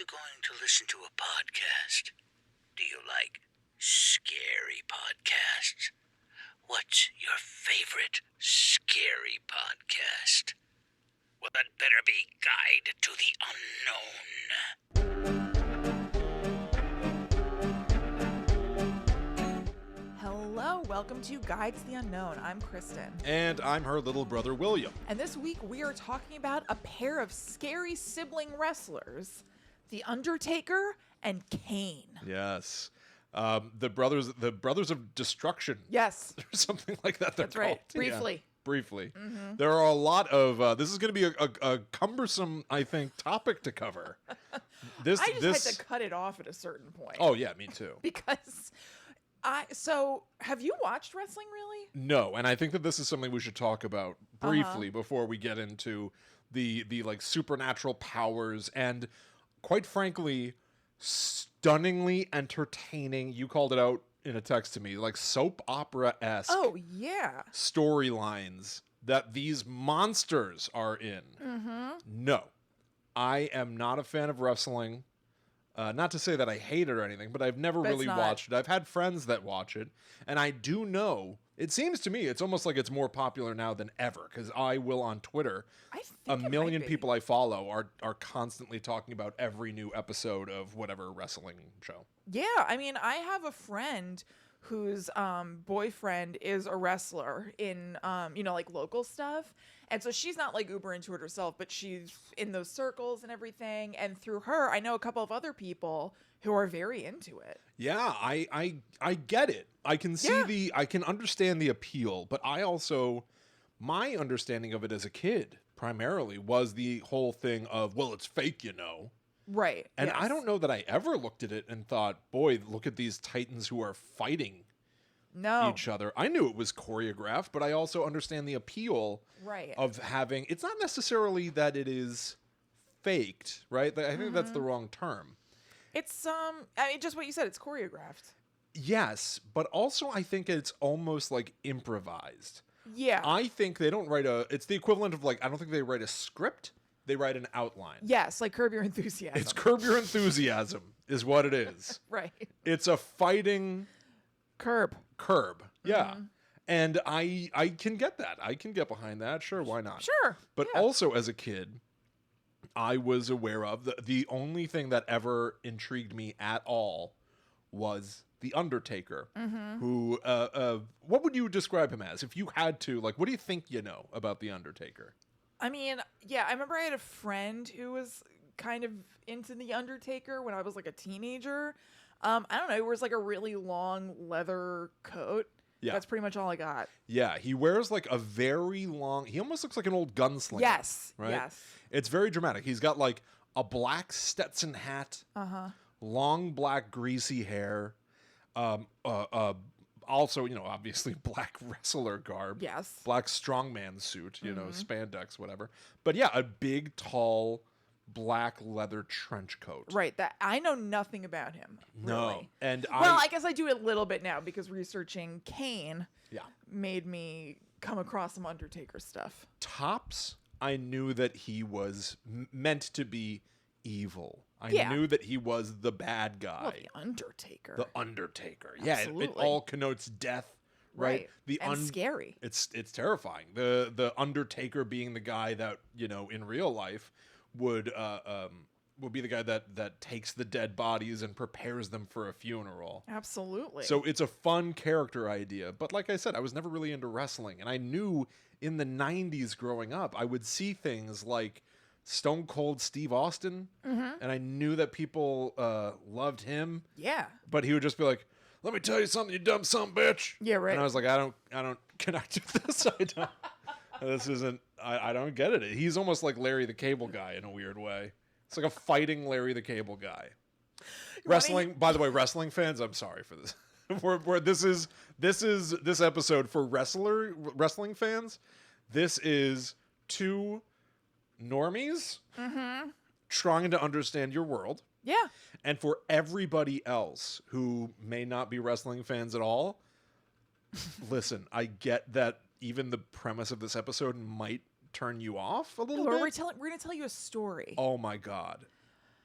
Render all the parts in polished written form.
going to listen to a podcast? Do you like scary podcasts? What's your favorite scary podcast? Well, that better be Guide to the Unknown. Hello, welcome to Guide to the Unknown. I'm Kristen. And I'm her little brother, William. And this week we are talking about a pair of scary sibling wrestlers, The Undertaker and Kane. Yes. The brothers of destruction. Yes. Or something like that. That's right. Briefly. Yeah. Briefly. Mm-hmm. There are a lot of, this is going to be a cumbersome, I think, topic to cover. I just had to cut it off at a certain point. Oh, yeah, me too. Because so have you watched wrestling really? No, and I think that this is something we should talk about briefly before we get into the like supernatural powers and, quite frankly, stunningly entertaining, you called it out in a text to me, like soap opera-esque storylines that these monsters are in. Mm-hmm. No, I am not a fan of wrestling. Not to say that I hate it or anything, but I've never really watched it. I've had friends that watch it, and I do know, it seems to me, it's almost like it's more popular now than ever, because I will on Twitter, a million people I follow are constantly talking about every new episode of whatever wrestling show. Yeah, I mean, I have a friend whose boyfriend is a wrestler in, like local stuff. And so she's not like uber into it herself, but she's in those circles and everything. And through her, I know a couple of other people who are very into it. Yeah, I get it. I can see I can understand the appeal, but my understanding of it as a kid primarily was the whole thing of, well, it's fake, you know. Right. And I don't know that I ever looked at it and thought, boy, look at these titans who are fighting each other. I knew it was choreographed, but I also understand the appeal of having, it's not necessarily that it is faked, right? I think that's the wrong term. It's, just what you said, it's choreographed. Yes, but also I think it's almost like improvised. Yeah. I think they don't it's the equivalent of like, I don't think they write a script. They write an outline. Yes, like Curb Your Enthusiasm. It's Curb Your Enthusiasm is what it is. Right. It's a fighting... Curb. Yeah. Mm-hmm. And I can get that. I can get behind that. Sure, why not? Sure. But also as a kid, I was aware of... The only thing that ever intrigued me at all was The Undertaker, who... what would you describe him as? If you had to, like, what do you think you know about The Undertaker? I mean, yeah, I remember I had a friend who was kind of into The Undertaker when I was like a teenager. I don't know, it was like a really long leather coat. Yeah. That's pretty much all I got. Yeah, he wears like a very long, he almost looks like an old gunslinger. Yes, right? yes. It's very dramatic. He's got like a black Stetson hat, long black greasy hair, also, obviously black wrestler garb. Yes. Black strongman suit, spandex, whatever. But yeah, a big, tall, black leather trench coat. Right. That I know nothing about him. No. Really. And I guess I do a little bit now because researching Kane made me come across some Undertaker stuff. Tops, I knew that he was meant to be evil. I knew that he was the bad guy. Well, the Undertaker. The Undertaker. Yeah, it all connotes death, right? And scary. It's terrifying. The Undertaker being the guy that, in real life would be the guy that takes the dead bodies and prepares them for a funeral. Absolutely. So it's a fun character idea. But like I said, I was never really into wrestling. And I knew in the 90s growing up, I would see things like Stone Cold Steve Austin, and I knew that people loved him. Yeah. But he would just be like, let me tell you something, you dumb son of a bitch. Yeah, right. And I was like, I don't connect with this. I don't get it. He's almost like Larry the Cable Guy in a weird way. It's like a fighting Larry the Cable Guy. Wrestling, by the way, wrestling fans, I'm sorry for this. This episode for wrestling fans. This is two normies trying to understand your world. Yeah. And for everybody else who may not be wrestling fans at all, listen, I get that even the premise of this episode might turn you off a little bit. We're going to tell you a story. Oh my God.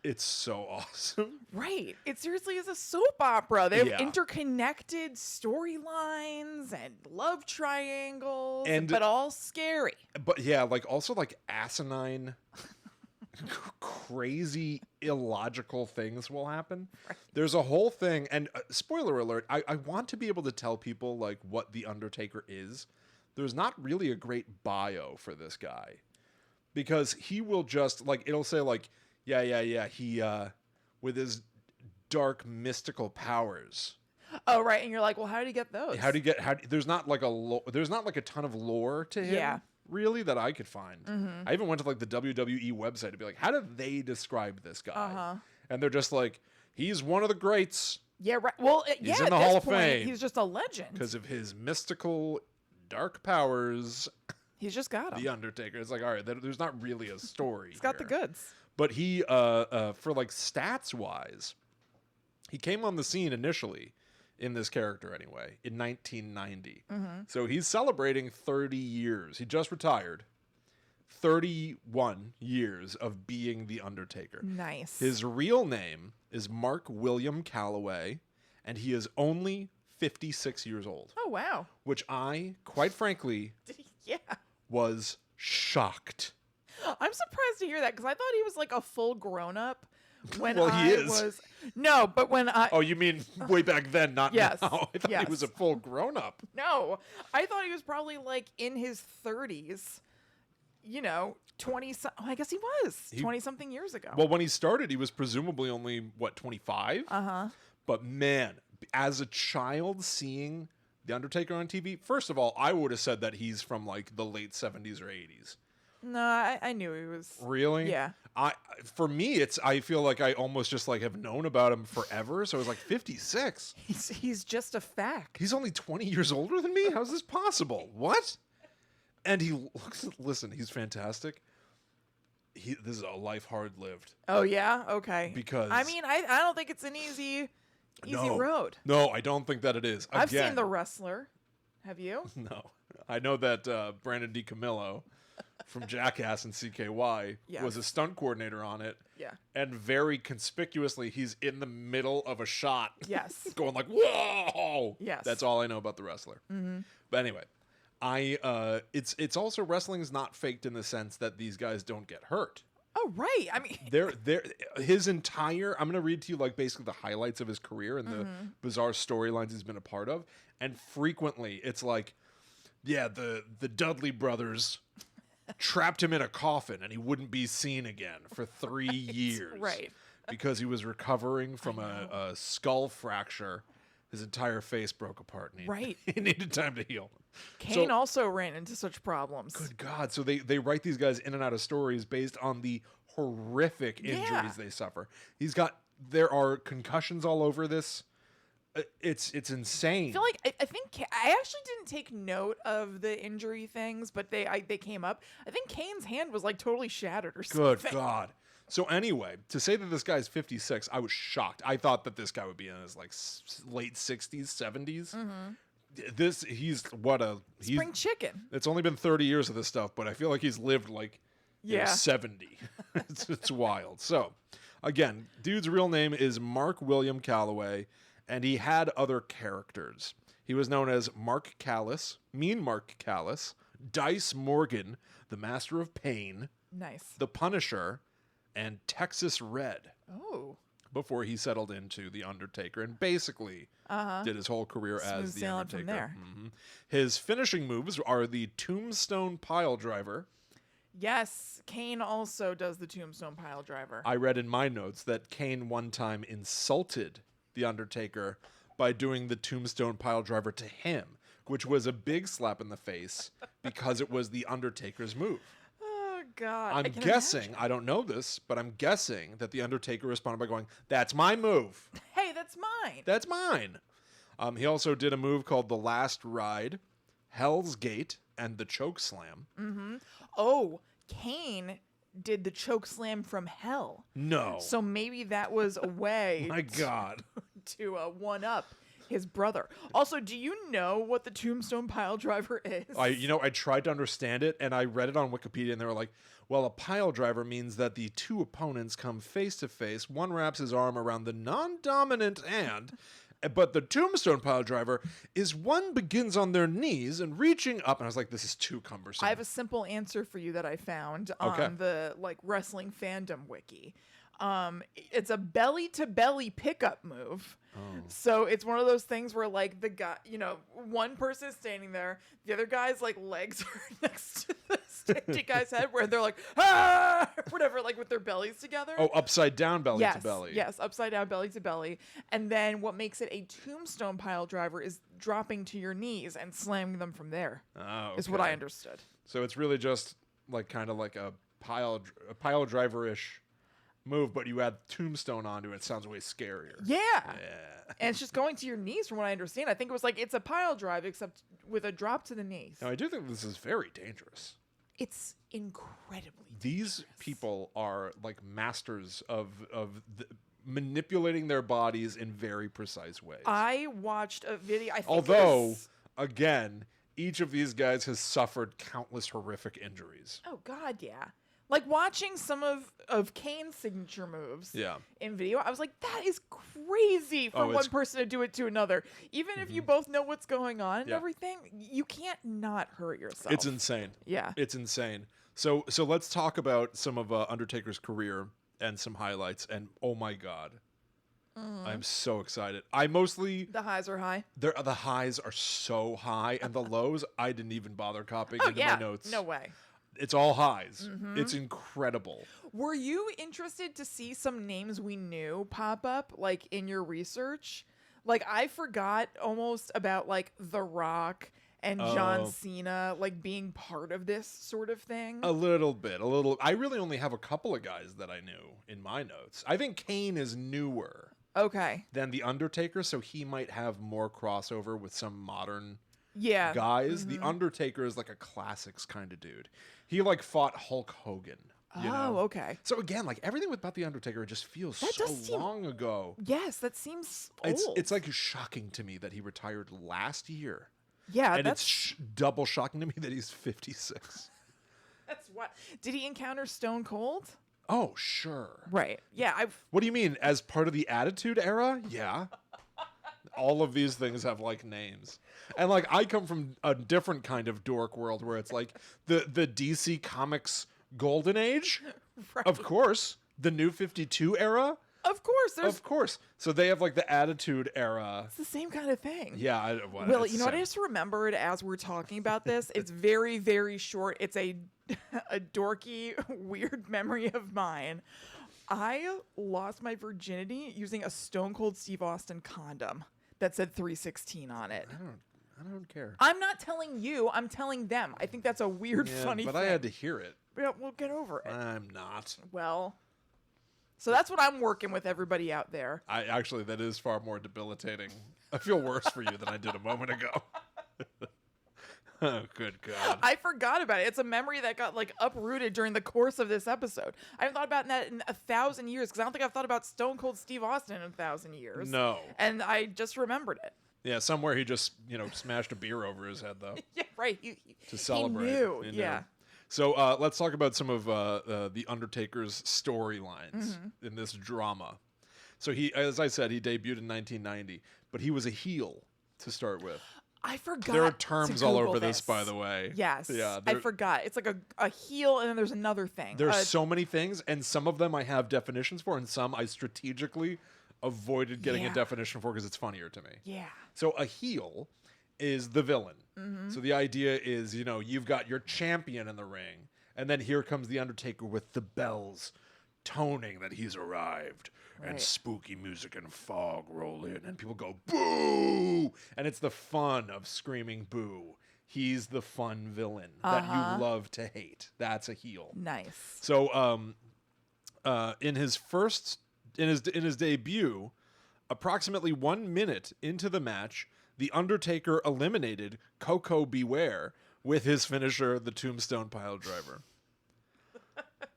It's so awesome. Right. It seriously is a soap opera. They have Yeah. interconnected storylines and love triangles, And- but all scary. But yeah, like also like asinine, crazy, illogical things will happen. Right. There's a whole thing, and spoiler alert, I want to be able to tell people like what the Undertaker is. There's not really a great bio for this guy. Because he will just, like, it'll say, like, yeah, he, with his dark mystical powers. Oh, right. And you're like, well, how did he get those? There's not, like, there's not, like, a ton of lore to him, Yeah. really, that I could find. I even went to, like, the WWE website to be like, how do they describe this guy? Uh-huh. And they're just like, he's one of the greats Yeah, right. Well, He's yeah, in the at this Hall of point, Fame. he's just a legend. because of his mystical dark powers. He's just got The them. Undertaker. It's like, all right, there's not really a story. He's got the here. goods. But he, for like stats wise, he came on the scene initially in this character anyway in 1990. So he's celebrating 30 years. He just retired. 31 years of being the Undertaker. Nice. His real name is Mark William Calloway, and he is only 56 years old, Oh, wow. which I, quite frankly, Yeah. was shocked. I'm surprised to hear that because I thought he was like a full grown up when Well, he I is. was. No, but when I. Oh, you mean way back then, not Yes, now? I thought yes. he was a full grown up. No, I thought he was probably like in his 30s. 20. I guess he was 20 something years ago. Well, when he started, he was presumably only, 25? Uh-huh. But man, as a child seeing The Undertaker on TV, first of all, I would have said that he's from like the late 70s or 80s. No, I knew he was. Really? Yeah. For me, I feel like I almost just like have known about him forever. So I was like 56. He's just a fact. He's only 20 years older than me? How's this possible? What? And listen, he's fantastic. This is a life hard lived. Oh yeah, okay. Because- I mean, I don't think it's an easy No. road. No, I don't think that it is. I've seen Again, The Wrestler. Have you? No. I know that Brandon DiCamillo from Jackass and CKY Yes. was a stunt coordinator on it. Yeah. And very conspicuously, he's in the middle of a shot. Yes. Going like, whoa! Yes. That's all I know about The Wrestler. But anyway, it's also, wrestling is not faked in the sense that these guys don't get hurt. Oh right. I mean, His entire, I'm going to read to you like basically the highlights of his career and the bizarre storylines he's been a part of. And frequently it's like, yeah, the Dudley brothers trapped him in a coffin and he wouldn't be seen again for 3 years. right. Because he was recovering from a skull fracture. His entire face broke apart. And Right. He needed time to heal. Kane also ran into such problems. Good God. So they write these guys in and out of stories based on the horrific injuries Yeah. they suffer. There are concussions all over this. It's insane. I feel like I think I actually didn't take note of the injury things, but they came up. I think Kane's hand was like totally shattered or Good something. God. So anyway, to say that this guy's 56, I was shocked. I thought that this guy would be in his like late 60s, 70s. He's Spring chicken. It's only been 30 years of this stuff, but I feel like he's lived like Yeah. 70. it's wild. So, again, dude's real name is Mark William Calloway, and he had other characters. He was known as Mark Callis, Mean Mark Callis, Dice Morgan, the Master of Pain, Nice. the Punisher, and Texas Red Oh. before he settled into The Undertaker and basically did his whole career as Smooth The sailing Undertaker. from there. His finishing moves are the Tombstone Pile Driver. Yes, Kane also does the Tombstone Pile Driver. I read in my notes that Kane one time insulted The Undertaker by doing the Tombstone Pile Driver to him, which was a big slap in the face because it was The Undertaker's move. Oh God. I I'm can guessing, imagine. I don't know this, but I'm guessing that The Undertaker responded by going, "That's my move. Hey, that's mine. That's mine." He also did a move called The Last Ride, Hell's Gate, and the Choke Slam. Oh, Kane did the choke slam from hell. No. So maybe that was a way My God. to one up his brother. Also, do you know what the Tombstone Piledriver is? I tried to understand it, and I read it on Wikipedia, and they were like, well, a pile driver means that the two opponents come face to face. One wraps his arm around the non-dominant hand, but the Tombstone Pile Driver is one begins on their knees and reaching up. And I was like, this is too cumbersome. I have a simple answer for you that I found on the wrestling fandom wiki. It's a belly to belly pickup move. Oh. So it's one of those things where the guy, one person is standing there, the other guy's legs are next to the standing guy's head, where they're like, ah, whatever, with their bellies together. Oh, upside down belly to belly. Yes, upside down belly to belly. And then what makes it a Tombstone Pile Driver is dropping to your knees and slamming them from there. Oh, okay. Is what I understood. So it's really just kind of like a pile driver-ish move, but you add Tombstone onto it. It sounds way scarier. Yeah. And it's just going to your knees from what I understand. I think it was it's a pile drive except with a drop to the knees. Now, I do think this is very dangerous. It's incredibly These dangerous. people are masters of manipulating their bodies in very precise ways. I watched a video. Although, again, each of these guys has suffered countless horrific injuries. Oh, God, yeah. Watching some of Kane's signature moves in video, I was like, that is crazy for one person to do it to another. Even if you both know what's going on and everything, you can't not hurt yourself. It's insane. Yeah. It's insane. So let's talk about some of Undertaker's career and some highlights. And oh my God, I'm so excited. The highs are high. The highs are so high, and the lows I didn't even bother copying into my notes. No way. It's all highs. It's incredible. Were you interested to see some names we knew pop up in your research? I forgot almost about The Rock and John Cena being part of this sort of thing. A little bit. I really only have a couple of guys that I knew in my notes. I think Kane is newer. Okay. Than The Undertaker, so he might have more crossover with some modern guys. The Undertaker is a classics kind of dude. He fought Hulk Hogan. You know? Okay. So again, everything about The Undertaker just feels so long ago. Yes, that seems old. It's shocking to me that he retired last year. Yeah, and it's double shocking to me that he's 56. That's what. Did he encounter Stone Cold? Oh, sure. Right. Yeah. What do you mean? As part of the Attitude Era? Yeah. All of these things have names. And I come from a different kind of dork world where it's the DC Comics golden age. Right. Of course. The New 52 era. Of course. Of course. So they have the Attitude Era. It's the same kind of thing. Yeah. Well, you know what? I just remembered as we're talking about this. It's very, very short. It's a dorky, weird memory of mine. I lost my virginity using a Stone Cold Steve Austin condom that said 316 on it. I don't care. I'm not telling you. I'm telling them. I think that's a weird, funny but thing. I had to hear it. Yeah, we'll get over it. I'm not. Well, so that's what I'm working with, everybody out there. That is far more debilitating. I feel worse for you than I did a moment ago. Oh, good God. I forgot about it. It's a memory that got uprooted during the course of this episode. I haven't thought about that in 1,000 years because I don't think I've thought about Stone Cold Steve Austin in 1,000 years. No. And I just remembered it. Yeah, somewhere he just, smashed a beer over his head, though. Yeah, right. To celebrate. He knew. He Yeah. knew. So let's talk about some of the Undertaker's storylines in this drama. So he, as I said, he debuted in 1990, but he was a heel to start with. I forgot. There are terms all over this, by the way. Yes. Yeah. I forgot. It's a heel, and then there's another thing. There's so many things, and some of them I have definitions for, and some I strategically avoided getting a definition for because it's funnier to me. Yeah. So a heel is the villain. So the idea is, you've got your champion in the ring, and then here comes the Undertaker with the bells toning that he's arrived. And spooky music and fog roll in, and people go, boo! And it's the fun of screaming boo. He's the fun villain that you love to hate. That's a heel. Nice. So in his debut, approximately 1 minute into the match, The Undertaker eliminated Koko Beware with his finisher, the Tombstone Pile Driver.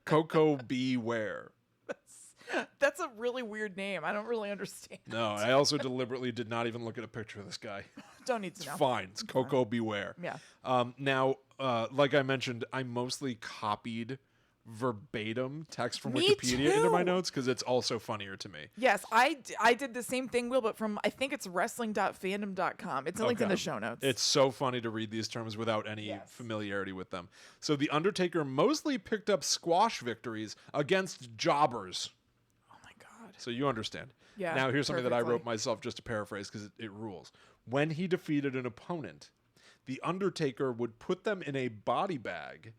Koko Beware. That's a really weird name. I don't really understand. No, I also deliberately did not even look at a picture of this guy. Don't need to It's know. fine. It's Coco Beware. Yeah. Now, like I mentioned, I mostly copied verbatim text from Me Wikipedia into my too. notes because it's also funnier to me. Yes, I did the same thing, Will, but from, I think it's wrestling.fandom.com. It's linked in Okay. the show notes. It's so funny to read these terms without any Yes. familiarity with them. So the Undertaker mostly picked up squash victories against jobbers. Oh my God. So you understand. Yeah, Now here's something that I wrote perfectly. myself just to paraphrase because it rules. When he defeated an opponent, the Undertaker would put them in a body bag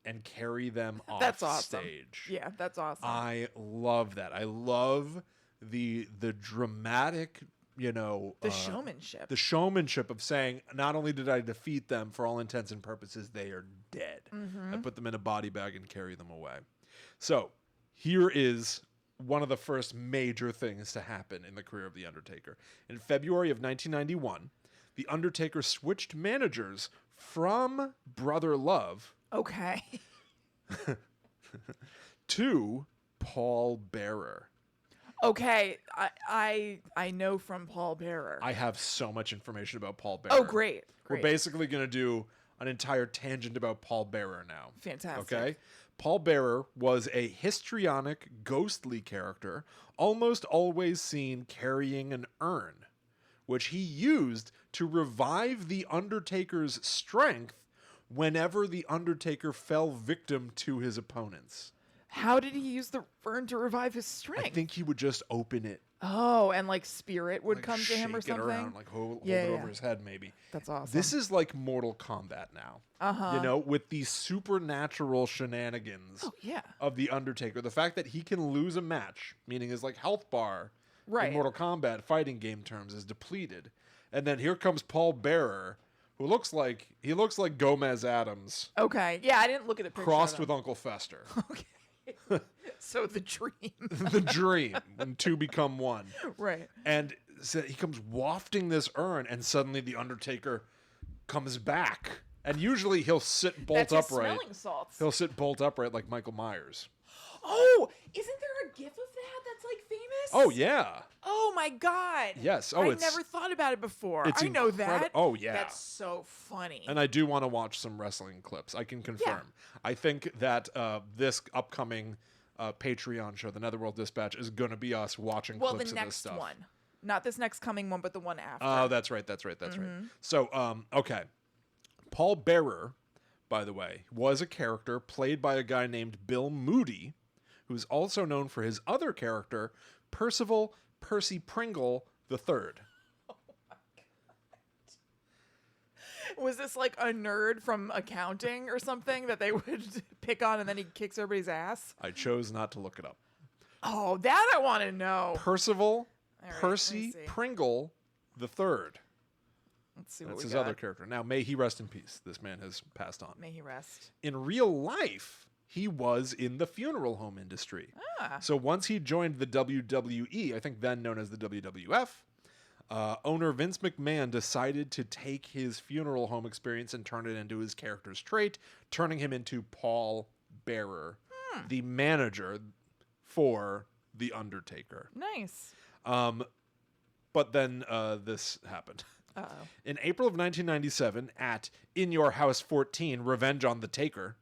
and carry them off That's awesome. stage. Yeah, that's awesome. I love that. I love the dramatic, the showmanship. the showmanship of saying, not only did I defeat them, for all intents and purposes, they are dead. Mm-hmm. I put them in a body bag and carry them away. So here is one of the first major things to happen in the career of The Undertaker. In February of 1991, The Undertaker switched managers from Brother Love Okay. to Paul Bearer. Okay, I know from Paul Bearer. I have so much information about Paul Bearer. Oh, great. We're Great. basically going to do an entire tangent about Paul Bearer now. Fantastic. Okay? Paul Bearer was a histrionic, ghostly character, almost always seen carrying an urn, which he used to revive The Undertaker's strength whenever The Undertaker fell victim to his opponents. How did he use the urn to revive his strength? I think he would just open it. Oh, and like spirit would Like, come to him or shake it something? around, like hold Yeah, it yeah. over his head, maybe. That's awesome. This is like Mortal Kombat now. Uh-huh. You know, with the supernatural shenanigans Oh, yeah. of The Undertaker. The fact that he can lose a match, meaning his like health bar Right. in Mortal Kombat fighting game terms is depleted. And then here comes Paul Bearer, who looks like Gomez Adams Okay. Yeah, I didn't look at the picture. crossed of with him. Uncle Fester. Okay. So the dream. The dream when two become one. Right. And so he comes wafting this urn, and suddenly The Undertaker comes back. And usually he'll sit bolt That's his upright. smelling salts. He'll sit bolt upright like Michael Myers. Oh, isn't there a gif of that that's like famous? Oh yeah. Oh my God. Yes. Oh, I it's never thought about it before. it's I know incredi- that. Oh, yeah. That's so funny. And I do want to watch some wrestling clips. I can confirm. I think that this upcoming Patreon show, the Netherworld Dispatch, is going to be us watching well, the clips of this next stuff. one. Not this next coming one, but the one after. Oh, that's right. That's right. So, okay. Paul Bearer, by the way, was a character played by a guy named Bill Moody, who's also known for his other character, Percival Percy Pringle III. Was this like a nerd from accounting or something that they would pick on and then he kicks everybody's ass? I chose not to look it up. Oh, that I want to know. Percival All right, let me Percy see. Pringle III. Let's see what That's we his got. other character. Now, may he rest in peace. This man has passed on. May he rest. In real life, he was in the funeral home industry. Ah. So once he joined the WWE, I think then known as the WWF, owner Vince McMahon decided to take his funeral home experience and turn it into his character's trait, turning him into Paul Bearer, the manager for The Undertaker. Nice. But then this happened. Uh-oh. In April of 1997, at In Your House 14, Revenge of the Taker.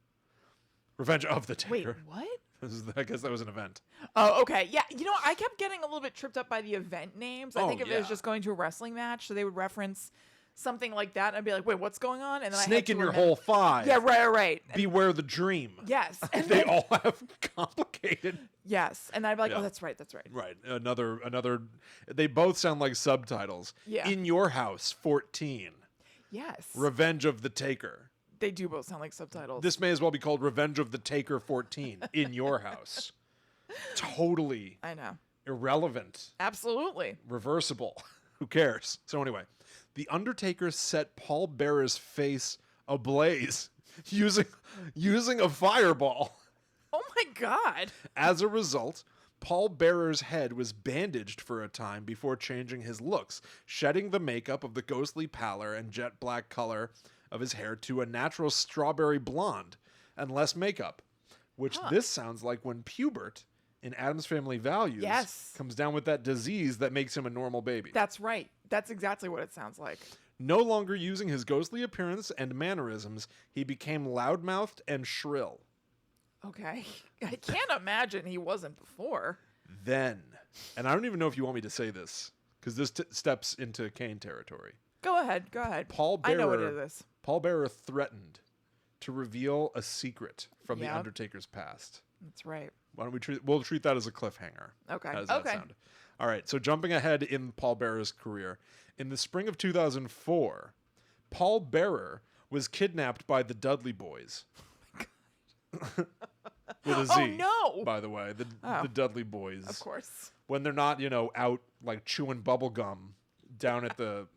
Wait, what? I guess that was an event. Oh, okay. Yeah, you know, I kept getting a little bit tripped up by the event names. I Oh, think if it was yeah. just going to a wrestling match, so they would reference something like that, and I'd be like, wait, what's going on? And then Snake I in had your to remember- hole 5. Yeah, right. And Beware the Dream. yes. And They then, all have complicated. yes. And I'd be like, Yeah. oh, that's right. Right. Another. They both sound like subtitles. Yeah. In Your House 14. Yes. Revenge of the Taker. They do both sound like subtitles. This may as well be called Revenge of the Taker 14. In Your House. Totally I know. irrelevant. Absolutely. Reversible. Who cares? So anyway, The Undertaker set Paul Bearer's face ablaze using a fireball. Oh my God. As a result, Paul Bearer's head was bandaged for a time before changing his looks, shedding the makeup of the ghostly pallor and jet black color of his hair to a natural strawberry blonde and less makeup, which this sounds like when Pubert in Addams Family Values Yes. comes down with that disease that makes him a normal baby. That's right. That's exactly what it sounds like. No longer using his ghostly appearance and mannerisms, he became loudmouthed and shrill. Okay. I can't imagine he wasn't before. Then, and I don't even know if you want me to say this, because this steps into Kane territory. Go ahead. Go ahead. Paul Bearer, I know what it is. Paul Bearer threatened to reveal a secret from the Yep. Undertaker's past. That's right. Why don't we'll treat that as a cliffhanger. Okay. How does that Okay. sound? All right. So jumping ahead in Paul Bearer's career, in the spring of 2004, Paul Bearer was kidnapped by the Dudley Boys. With a Z. Oh, no. By the way, the Dudley Boys. Of course. When they're not, out like chewing bubble gum down at the.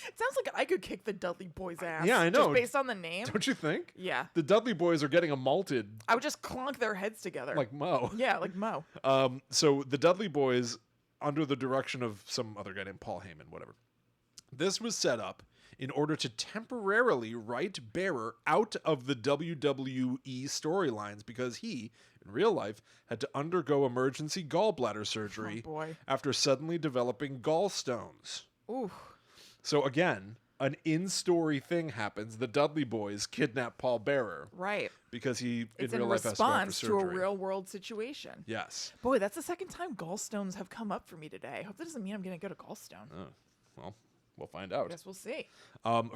It sounds like I could kick the Dudley Boys' ass. Yeah, I know. Just based on the name. Don't you think? Yeah. The Dudley Boys are getting malted I would just clonk their heads together. like Mo. Yeah, like Mo. So the Dudley Boys, under the direction of some other guy named Paul Heyman, whatever. This was set up in order to temporarily write Bearer out of the WWE storylines because he, in real life, had to undergo emergency gallbladder surgery Oh, boy. after suddenly developing gallstones. Ooh. So again, an in-story thing happens. The Dudley Boys kidnap Paul Bearer Right. because he, It's in in real life, has to go after response to a surgery. real-world situation. Yes. Boy, that's the second time gallstones have come up for me today. I hope that doesn't mean I'm going to go to gallstone. Well, we'll find I out. guess we'll see.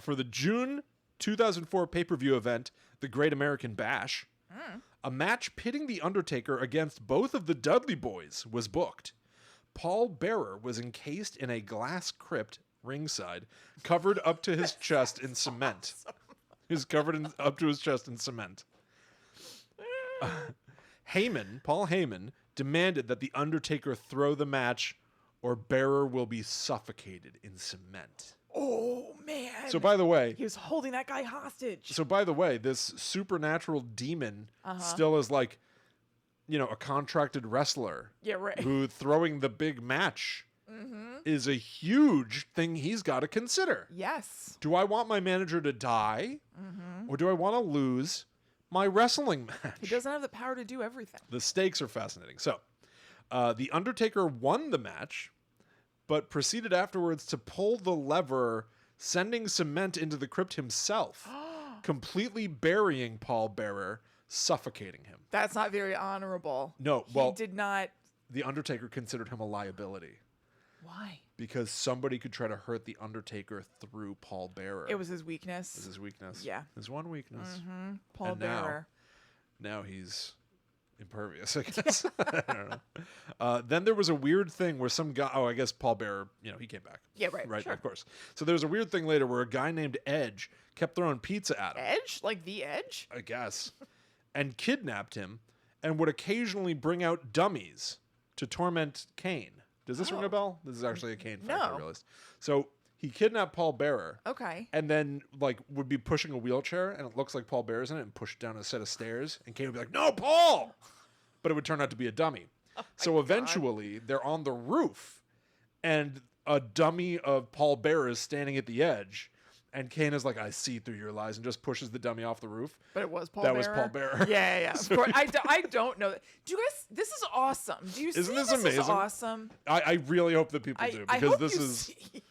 For the June 2004 pay-per-view event, The Great American Bash, a match pitting The Undertaker against both of the Dudley Boys was booked. Paul Bearer was encased in a glass crypt ringside, covered up to his chest in cement. He was covered up to his chest in cement. Paul Heyman, demanded that The Undertaker throw the match or Bearer will be suffocated in cement. Oh, man. So by the way, He was holding that guy hostage. this supernatural demon still is like, a contracted wrestler Yeah, right. who throwing the big match is a huge thing he's got to consider. Yes. Do I want my manager to die or do I want to lose my wrestling match? He doesn't have the power to do everything. The stakes are fascinating. So, The Undertaker won the match, but proceeded afterwards to pull the lever, sending cement into the crypt himself, completely burying Paul Bearer, suffocating him. That's not very honorable. No, He did not. The Undertaker considered him a liability Why? because somebody could try to hurt The Undertaker through Paul Bearer. It was his weakness. This is his weakness. Yeah. His one weakness. Paul And now- Bearer. Now he's impervious, I guess. I don't know. Then there was a weird thing where some guy, I guess Paul Bearer, he came back. Yeah, right. Right, Sure. of course. So there was a weird thing later where a guy named Edge kept throwing pizza at him, Edge? Like the Edge? I guess, and kidnapped him and would occasionally bring out dummies to torment Kane. Does this ring a bell? This is actually a Kane fact, I No. realized. So he kidnapped Paul Bearer. Okay. And then, would be pushing a wheelchair, and it looks like Paul Bearer's in it, and push down a set of stairs, and Kane would be like, "No, Paul!" But it would turn out to be a dummy. So eventually, they're on the roof, and a dummy of Paul Bearer is standing at the edge, and Kane is like, "I see through your lies," and just pushes the dummy off the roof. But it was Paul That Bearer? was Paul Bearer. Yeah. Of course. I don't know that. Do you guys, this is awesome. Do you see Isn't this this amazing? is awesome? I really hope that people do, I because hope this you is. see.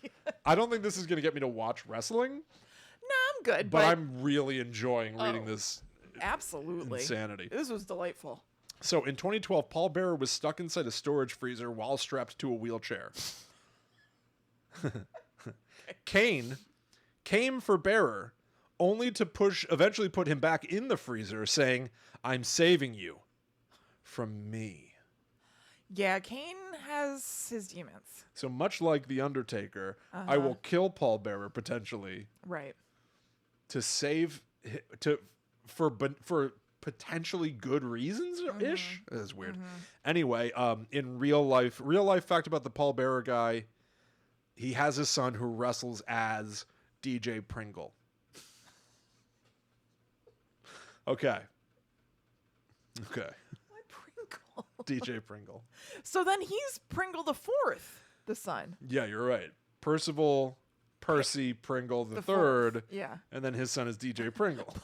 I don't think this is going to get me to watch wrestling, No, I'm good. but I'm really enjoying reading Oh. this absolutely insanity. This was delightful. So in 2012, Paul Bearer was stuck inside a storage freezer while strapped to a wheelchair. Kane came for Bearer, only to eventually put him back in the freezer, saying, "I'm saving you from me." Yeah, Kane has his demons. So much like The Undertaker, I will kill Paul Bearer potentially Right. to save for potentially good reasons ish. That's weird. Anyway, in real life fact about the Paul Bearer guy, he has a son who wrestles as DJ Pringle. Okay. Why Pringle? DJ Pringle. So then he's Pringle the Fourth, the son. Yeah, you're right. Percy Pringle the fourth. third. Yeah. And then his son is DJ Pringle.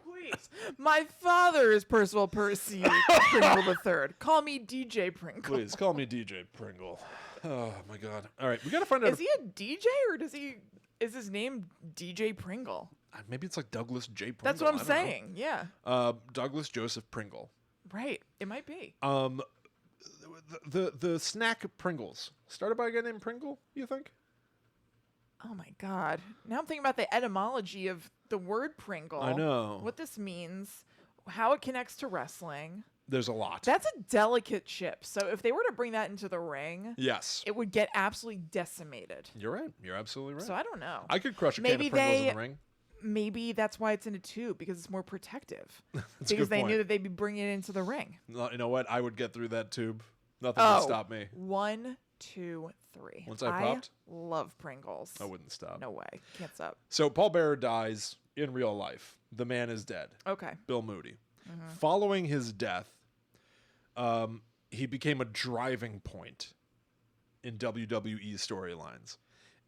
Please. My father is Percival Percy Pringle III. Call me DJ Pringle. Please call me DJ Pringle. Oh my God! All right, we gotta find out. Is he a DJ or is his name DJ Pringle? Maybe it's like Douglas J. Pringle. That's what I'm saying. Yeah. Douglas Joseph Pringle. Right. It might be. The snack Pringles started by a guy named Pringle. You think? Oh my God. Now I'm thinking about the etymology of the word Pringle. I know. What this means, how it connects to wrestling. There's a lot. That's a delicate chip. So if they were to bring that into the ring, yes, it would get absolutely decimated. You're right. You're absolutely right. So I don't know. I could crush a can of Pringles in the ring. Maybe that's why it's in a tube, because it's more protective. That's a because good they point. knew that they'd be bringing it into the ring. You know what? I would get through that tube. Nothing would stop me. 1, 2, 3. Once I popped? Love Pringles. I wouldn't stop. No way. Can't stop. So Paul Bearer dies in real life. The man is dead. Okay. Bill Moody. Following his death, he became a driving point in WWE storylines.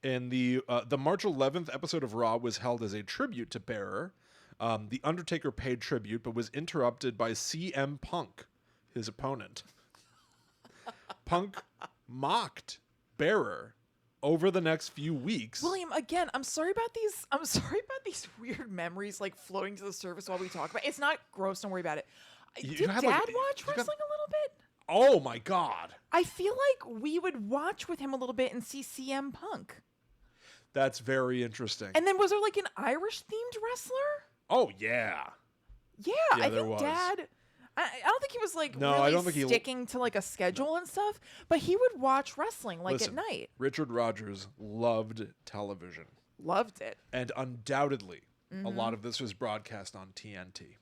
And the March 11th episode of Raw was held as a tribute to Bearer. The Undertaker paid tribute, but was interrupted by CM Punk, his opponent. Punk mocked Bearer over the next few weeks. William, again, I'm sorry about these weird memories like floating to the surface while we talk about it. It's not gross, don't worry about it. Did Dad watch wrestling a little bit? Oh my God. I feel like we would watch with him a little bit and see CM Punk. That's very interesting. And then was there like an Irish themed wrestler? Oh yeah. Yeah, I think Dad. I don't think he was like I don't think sticking to like a schedule and stuff, but he would watch wrestling like at night. Richard Rogers loved television. Loved it. And undoubtedly, a lot of this was broadcast on TNT.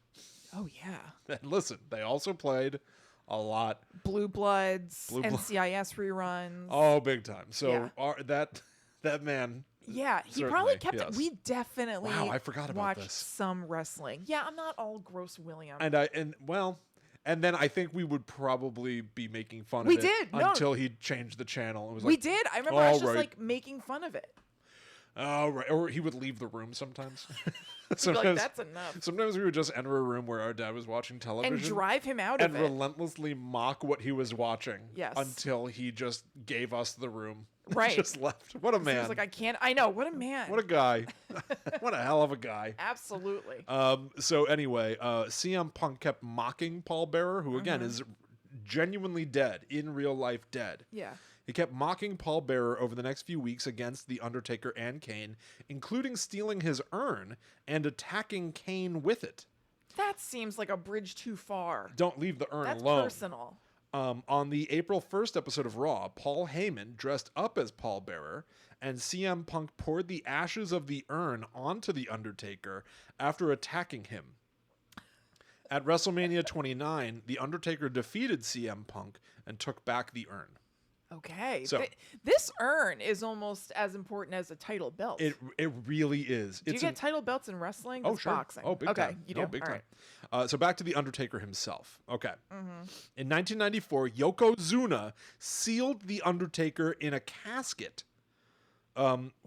Oh yeah. And listen, they also played a lot. Blue Bloods, NCIS reruns. Oh, big time. So that man. Yeah, he probably kept it. We definitely I forgot about watched this. some wrestling. Yeah, I'm not all gross William. And then I think we would probably be making fun of it until he changed the channel. It was we did. I remember I was just like making fun of it. Oh, right. Or he would leave the room sometimes. Sometimes, like, that's enough. Sometimes we would just enter a room where our dad was watching television. And drive him out of it. And relentlessly mock what he was watching. Yes. Until he just gave us the room. Right. Just left. What a man. He was like, I can't. I know. What a man. What a guy. What a hell of a guy. Absolutely. So anyway, CM Punk kept mocking Paul Bearer, who again is genuinely dead, in real life dead. Yeah. He kept mocking Paul Bearer over the next few weeks against The Undertaker and Kane, including stealing his urn and attacking Kane with it. That seems like a bridge too far. Don't leave the urn That's alone. That's personal. On the April 1st episode of Raw, Paul Heyman dressed up as Paul Bearer, and CM Punk poured the ashes of the urn onto The Undertaker after attacking him. At WrestleMania 29, The Undertaker defeated CM Punk and took back the urn. Okay. So this urn is almost as important as a title belt. It really is. Do you get title belts in wrestling? Oh, sure. Boxing. Oh, big time. You do? Big All time. Right. So back to The Undertaker himself. Okay. In 1994, Yokozuna sealed The Undertaker in a casket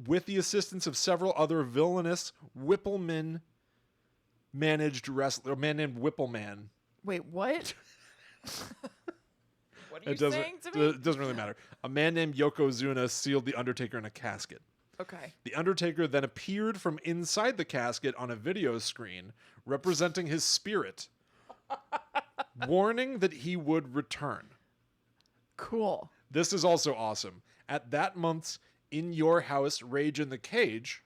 with the assistance of several other villainous Whippleman managed wrestler, a man named Whippleman. Wait, what? What are you saying to me? It doesn't really matter. A man named Yokozuna sealed The Undertaker in a casket. Okay. The Undertaker then appeared from inside the casket on a video screen representing his spirit, warning that he would return. Cool. This is also awesome. At that month's In Your House Rage in the Cage,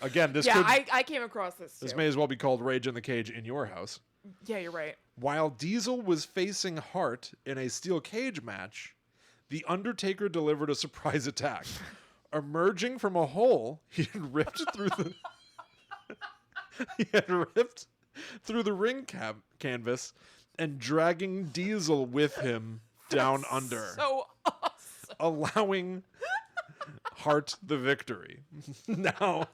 again, I came across this too. This may as well be called Rage in the Cage in Your House. Yeah, you're right. While Diesel was facing Hart in a steel cage match, The Undertaker delivered a surprise attack. Emerging from a hole, he had ripped through the ring canvas and dragging Diesel with him down under. So awesome. Allowing Hart the victory. Now,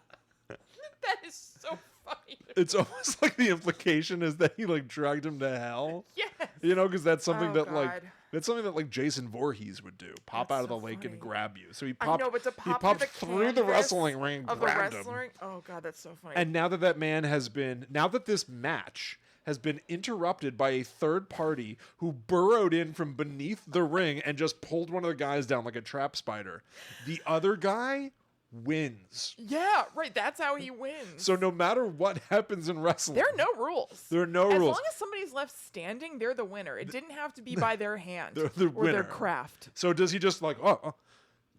that is so funny. It's almost like the implication is that he like dragged him to hell. Yes. You know, because that's something that's something that like Jason Voorhees would do. Pop out of the lake and grab you. So he popped. I know, but to pop he popped the through the wrestling ring and grabbed him. Oh god, that's so funny. And now that this match has been interrupted by a third party who burrowed in from beneath the ring and just pulled one of the guys down like a trap spider. The other guy wins. Yeah, right. That's how he wins. So no matter what happens in wrestling, there are no rules. There are no rules. As long as somebody's left standing, they're the winner. It didn't have to be by their hand the or winner. their craft. So does he just like, oh,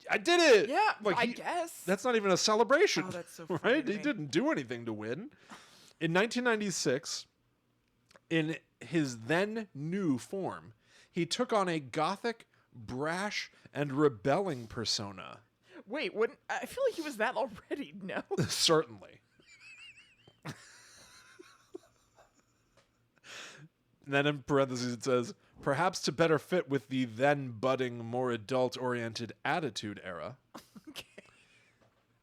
I did it? Yeah, like I guess. That's not even a celebration. Oh, that's so funny right? to He me. didn't do anything to win. In 1996, in his then new form, he took on a gothic, brash, and rebelling persona. Wait, I feel like he was that already, no? Certainly. Then in parentheses it says, perhaps to better fit with the then budding, more adult-oriented Attitude Era. Okay.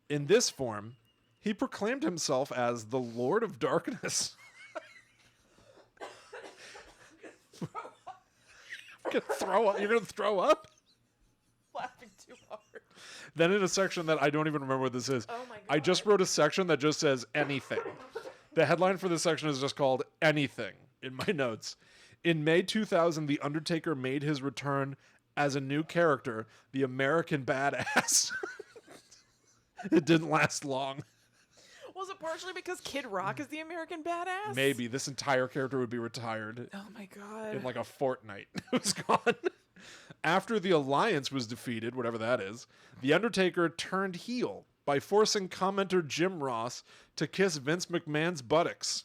In this form, he proclaimed himself as the Lord of Darkness. You're gonna throw up? Laughing too hard. Then in a section that I don't even remember what this is, Oh my God. I just wrote a section that just says anything. The headline for this section is just called Anything in my notes. In May 2000, The Undertaker made his return as a new character, the American Badass. It didn't last long. Was it partially because Kid Rock is the American Badass? Maybe this entire character would be retired Oh my God. in like a fortnight. It was gone. After the Alliance was defeated, whatever that is, The Undertaker turned heel by forcing commenter Jim Ross to kiss Vince McMahon's buttocks.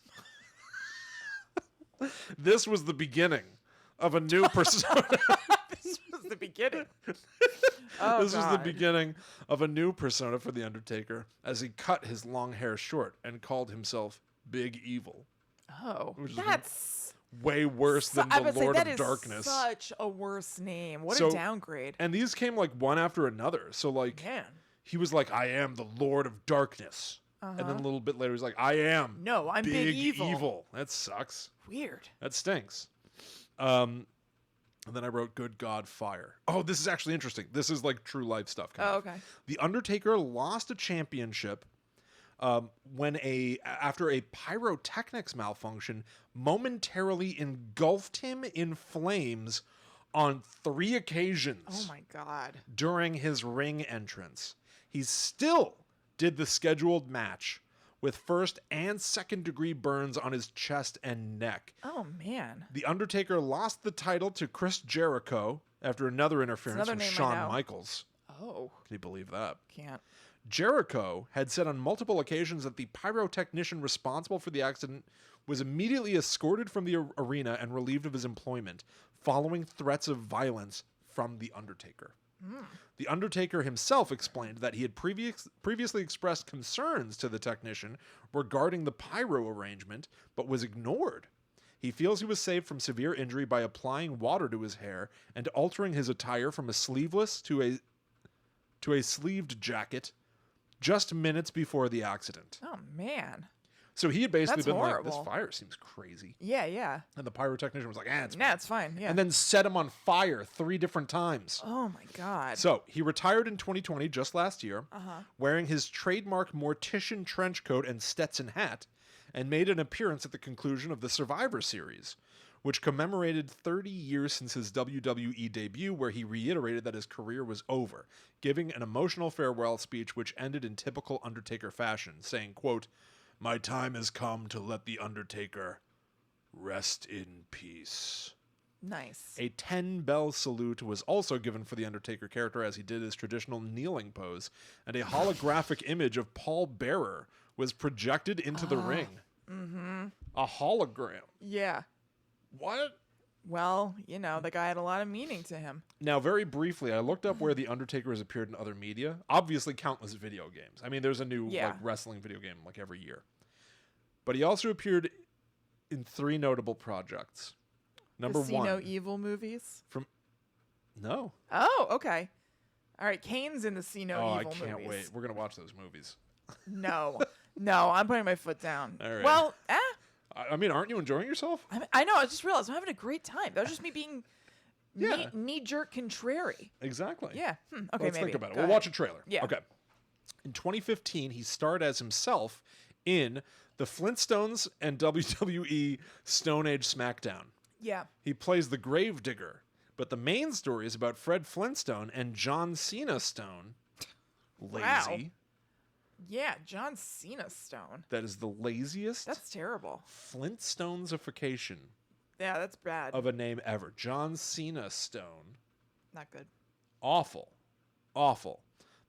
This was the beginning of a new persona. This was the beginning. This Oh, was the God. beginning of a new persona for The Undertaker as he cut his long hair short and called himself Big Evil. Oh, Which is that's way worse than I the would say Lord that of is Darkness. such a worse name. What So- a downgrade. And these came like one after another. So like Man. he was like, I am the Lord of Darkness. And then a little bit later he's like, I am No, I'm Big Evil. That sucks. Weird. That stinks. And then I wrote, good God, fire. Oh, this is actually interesting. This is like true life stuff. Kind Oh, of. okay. The Undertaker lost a championship after a pyrotechnics malfunction momentarily engulfed him in flames on 3 occasions Oh my God. during his ring entrance. He still did the scheduled match with first and second degree burns on his chest and neck. Oh man. The Undertaker lost the title to Chris Jericho after another interference another from name I Shawn know. Michaels. Oh, Can you believe that? can't. Jericho had said on multiple occasions that the pyrotechnician responsible for the accident was immediately escorted from the arena and relieved of his employment following threats of violence from The Undertaker. The Undertaker himself explained that he had previously expressed concerns to the technician regarding the pyro arrangement, but was ignored. He feels he was saved from severe injury by applying water to his hair and altering his attire from a sleeveless to a sleeved jacket just minutes before the accident. Oh man. So he had basically That's been horrible. like, this fire seems crazy. Yeah, yeah. And the pyrotechnician was like, it's Nah, it's fine. Yeah. and then set him on fire 3 different times. oh my God. So he retired in 2020, just last year, Uh-huh. wearing his trademark mortician trench coat and Stetson hat, and made an appearance at the conclusion of the Survivor Series, which commemorated 30 years since his WWE debut, where he reiterated that his career was over, giving an emotional farewell speech which ended in typical Undertaker fashion, saying, quote, "My time has come to let the Undertaker rest in peace." Nice. A 10-bell salute was also given for the Undertaker character as he did his traditional kneeling pose, and a holographic image of Paul Bearer was projected into the ring. Mm-hmm. A hologram. Yeah. What? Well, the guy had a lot of meaning to him. Now, very briefly, I looked up where the Undertaker has appeared in other media. Obviously, countless video games. I mean, there's a new Yeah. wrestling video game every year. But he also appeared in 3 notable projects. Number the See 1. No Evil movies. No. Oh, okay. All right, Kane's in the See No I Evil can't movies. wait. We're going to watch those movies. No, no, I'm putting my foot down. All right. Well, I mean, aren't you enjoying yourself? I know. I just realized I'm having a great time. That was just me being Yeah. knee-jerk contrary. Exactly. Yeah. Okay, Let's maybe. think about it. Go We'll ahead. watch a trailer. Yeah. Okay. In 2015, he starred as himself in the Flintstones and WWE Stone Age SmackDown. Yeah. He plays the Gravedigger, but the main story is about Fred Flintstone and John Cena Stone. Lazy. Wow. Yeah, John Cena Stone. That is the laziest That's terrible. Flintstones-ification Yeah, that's bad. of a name ever. John Cena Stone. Not good. Awful. Awful.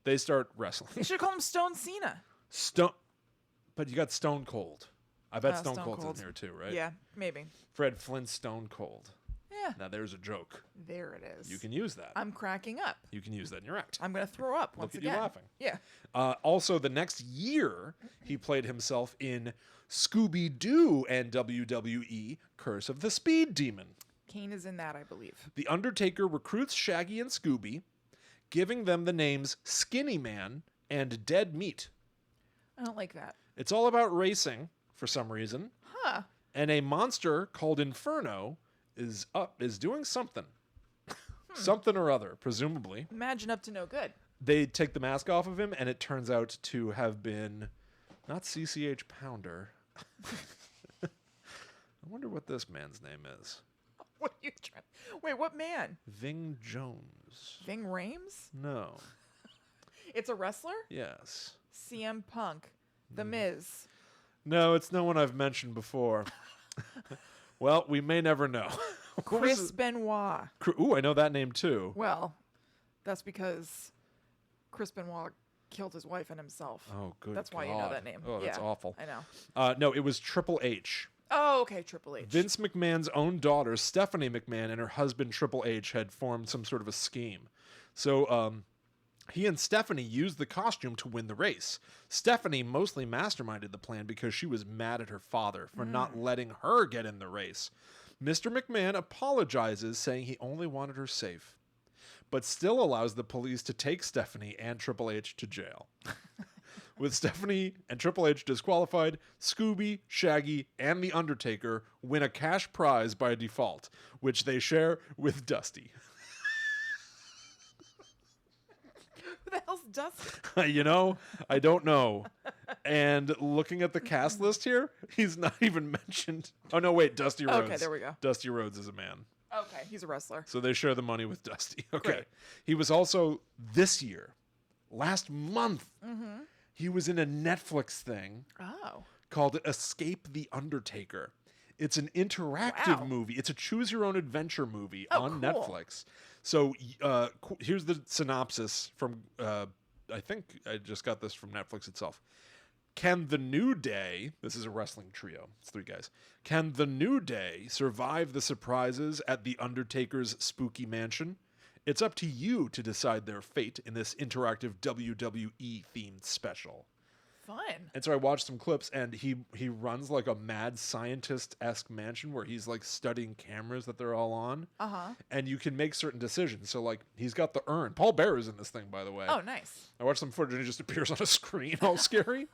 They start wrestling. You should call him Stone Cena. Stone, but you got Stone Cold. I bet Stone Stone Cold's Cold. in here too, right? Yeah, maybe. Fred Flint Stone Cold. Yeah. Now there's a joke. There it is. You can use that. I'm cracking up. You can use that in your act. I'm going to throw up once Look at again. you laughing. Yeah. Also, the next year, he played himself in Scooby-Doo and WWE Curse of the Speed Demon. Kane is in that, I believe. The Undertaker recruits Shaggy and Scooby, giving them the names Skinny Man and Dead Meat. I don't like that. It's all about racing for some reason. Huh. And a monster called Inferno is doing something. Something or other, presumably. Imagine up to no good. They take the mask off of him, and it turns out to have been not CCH Pounder. I wonder what this man's name is. What are you trying? Wait, what man? Ving Jones. Ving Rhames? No. It's a wrestler? Yes. CM Punk. The Miz. No, it's no one I've mentioned before. Well, we may never know. Chris Benoit. Ooh, I know that name too. Well, that's because Chris Benoit killed his wife and himself. Oh, good That's why you know God. that name. Oh, that's Yeah, awful. I know. No, it was Triple H. Oh, okay, Triple H. Vince McMahon's own daughter, Stephanie McMahon, and her husband, Triple H, had formed some sort of a scheme. So, he and Stephanie used the costume to win the race. Stephanie mostly masterminded the plan because she was mad at her father for not letting her get in the race. Mr. McMahon apologizes, saying he only wanted her safe, but still allows the police to take Stephanie and Triple H to jail. With Stephanie and Triple H disqualified, Scooby, Shaggy, and The Undertaker win a cash prize by default, which they share with Dusty. Who the hell's Dusty? You know, I don't know. And looking at the cast list here, he's not even mentioned. Oh, no, wait, Dusty Rhodes. Okay, there we go. Dusty Rhodes is a man. Okay, he's a wrestler. So they share the money with Dusty. Okay. Great. He was also this year, last month, he was in a Netflix thing Oh. called Escape the Undertaker. It's an interactive Wow. movie. It's a choose your own adventure movie Oh, on cool. Netflix. So here's the synopsis from, I think I just got this from Netflix itself. Can the New Day, this is a wrestling trio, it's 3 guys. Can the New Day survive the surprises at the Undertaker's spooky mansion? It's up to you to decide their fate in this interactive WWE themed special. Fun. And so I watched some clips, and he runs like a mad scientist-esque mansion where he's like studying cameras that they're all on. Uh-huh. And you can make certain decisions. So like he's got the urn. Paul Bear is in this thing, by the way. Oh, nice. I watched some footage and he just appears on a screen, all scary.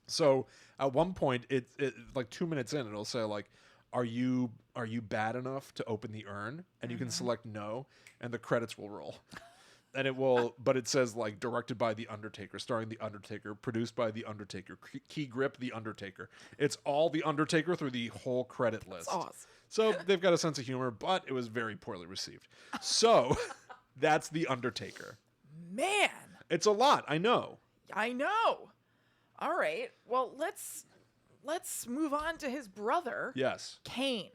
So at one point, it like 2 minutes in, it'll say like, "Are you bad enough to open the urn?" And you can select no, and the credits will roll. And it will, but it says like directed by The Undertaker, starring The Undertaker, produced by The Undertaker, key grip The Undertaker. It's all The Undertaker through the whole credit list. That's awesome. So they've got a sense of humor, but it was very poorly received. So that's The Undertaker. Man, It's a lot, I know. I know. All right. Well, let's move on to his brother, Yes. Kane.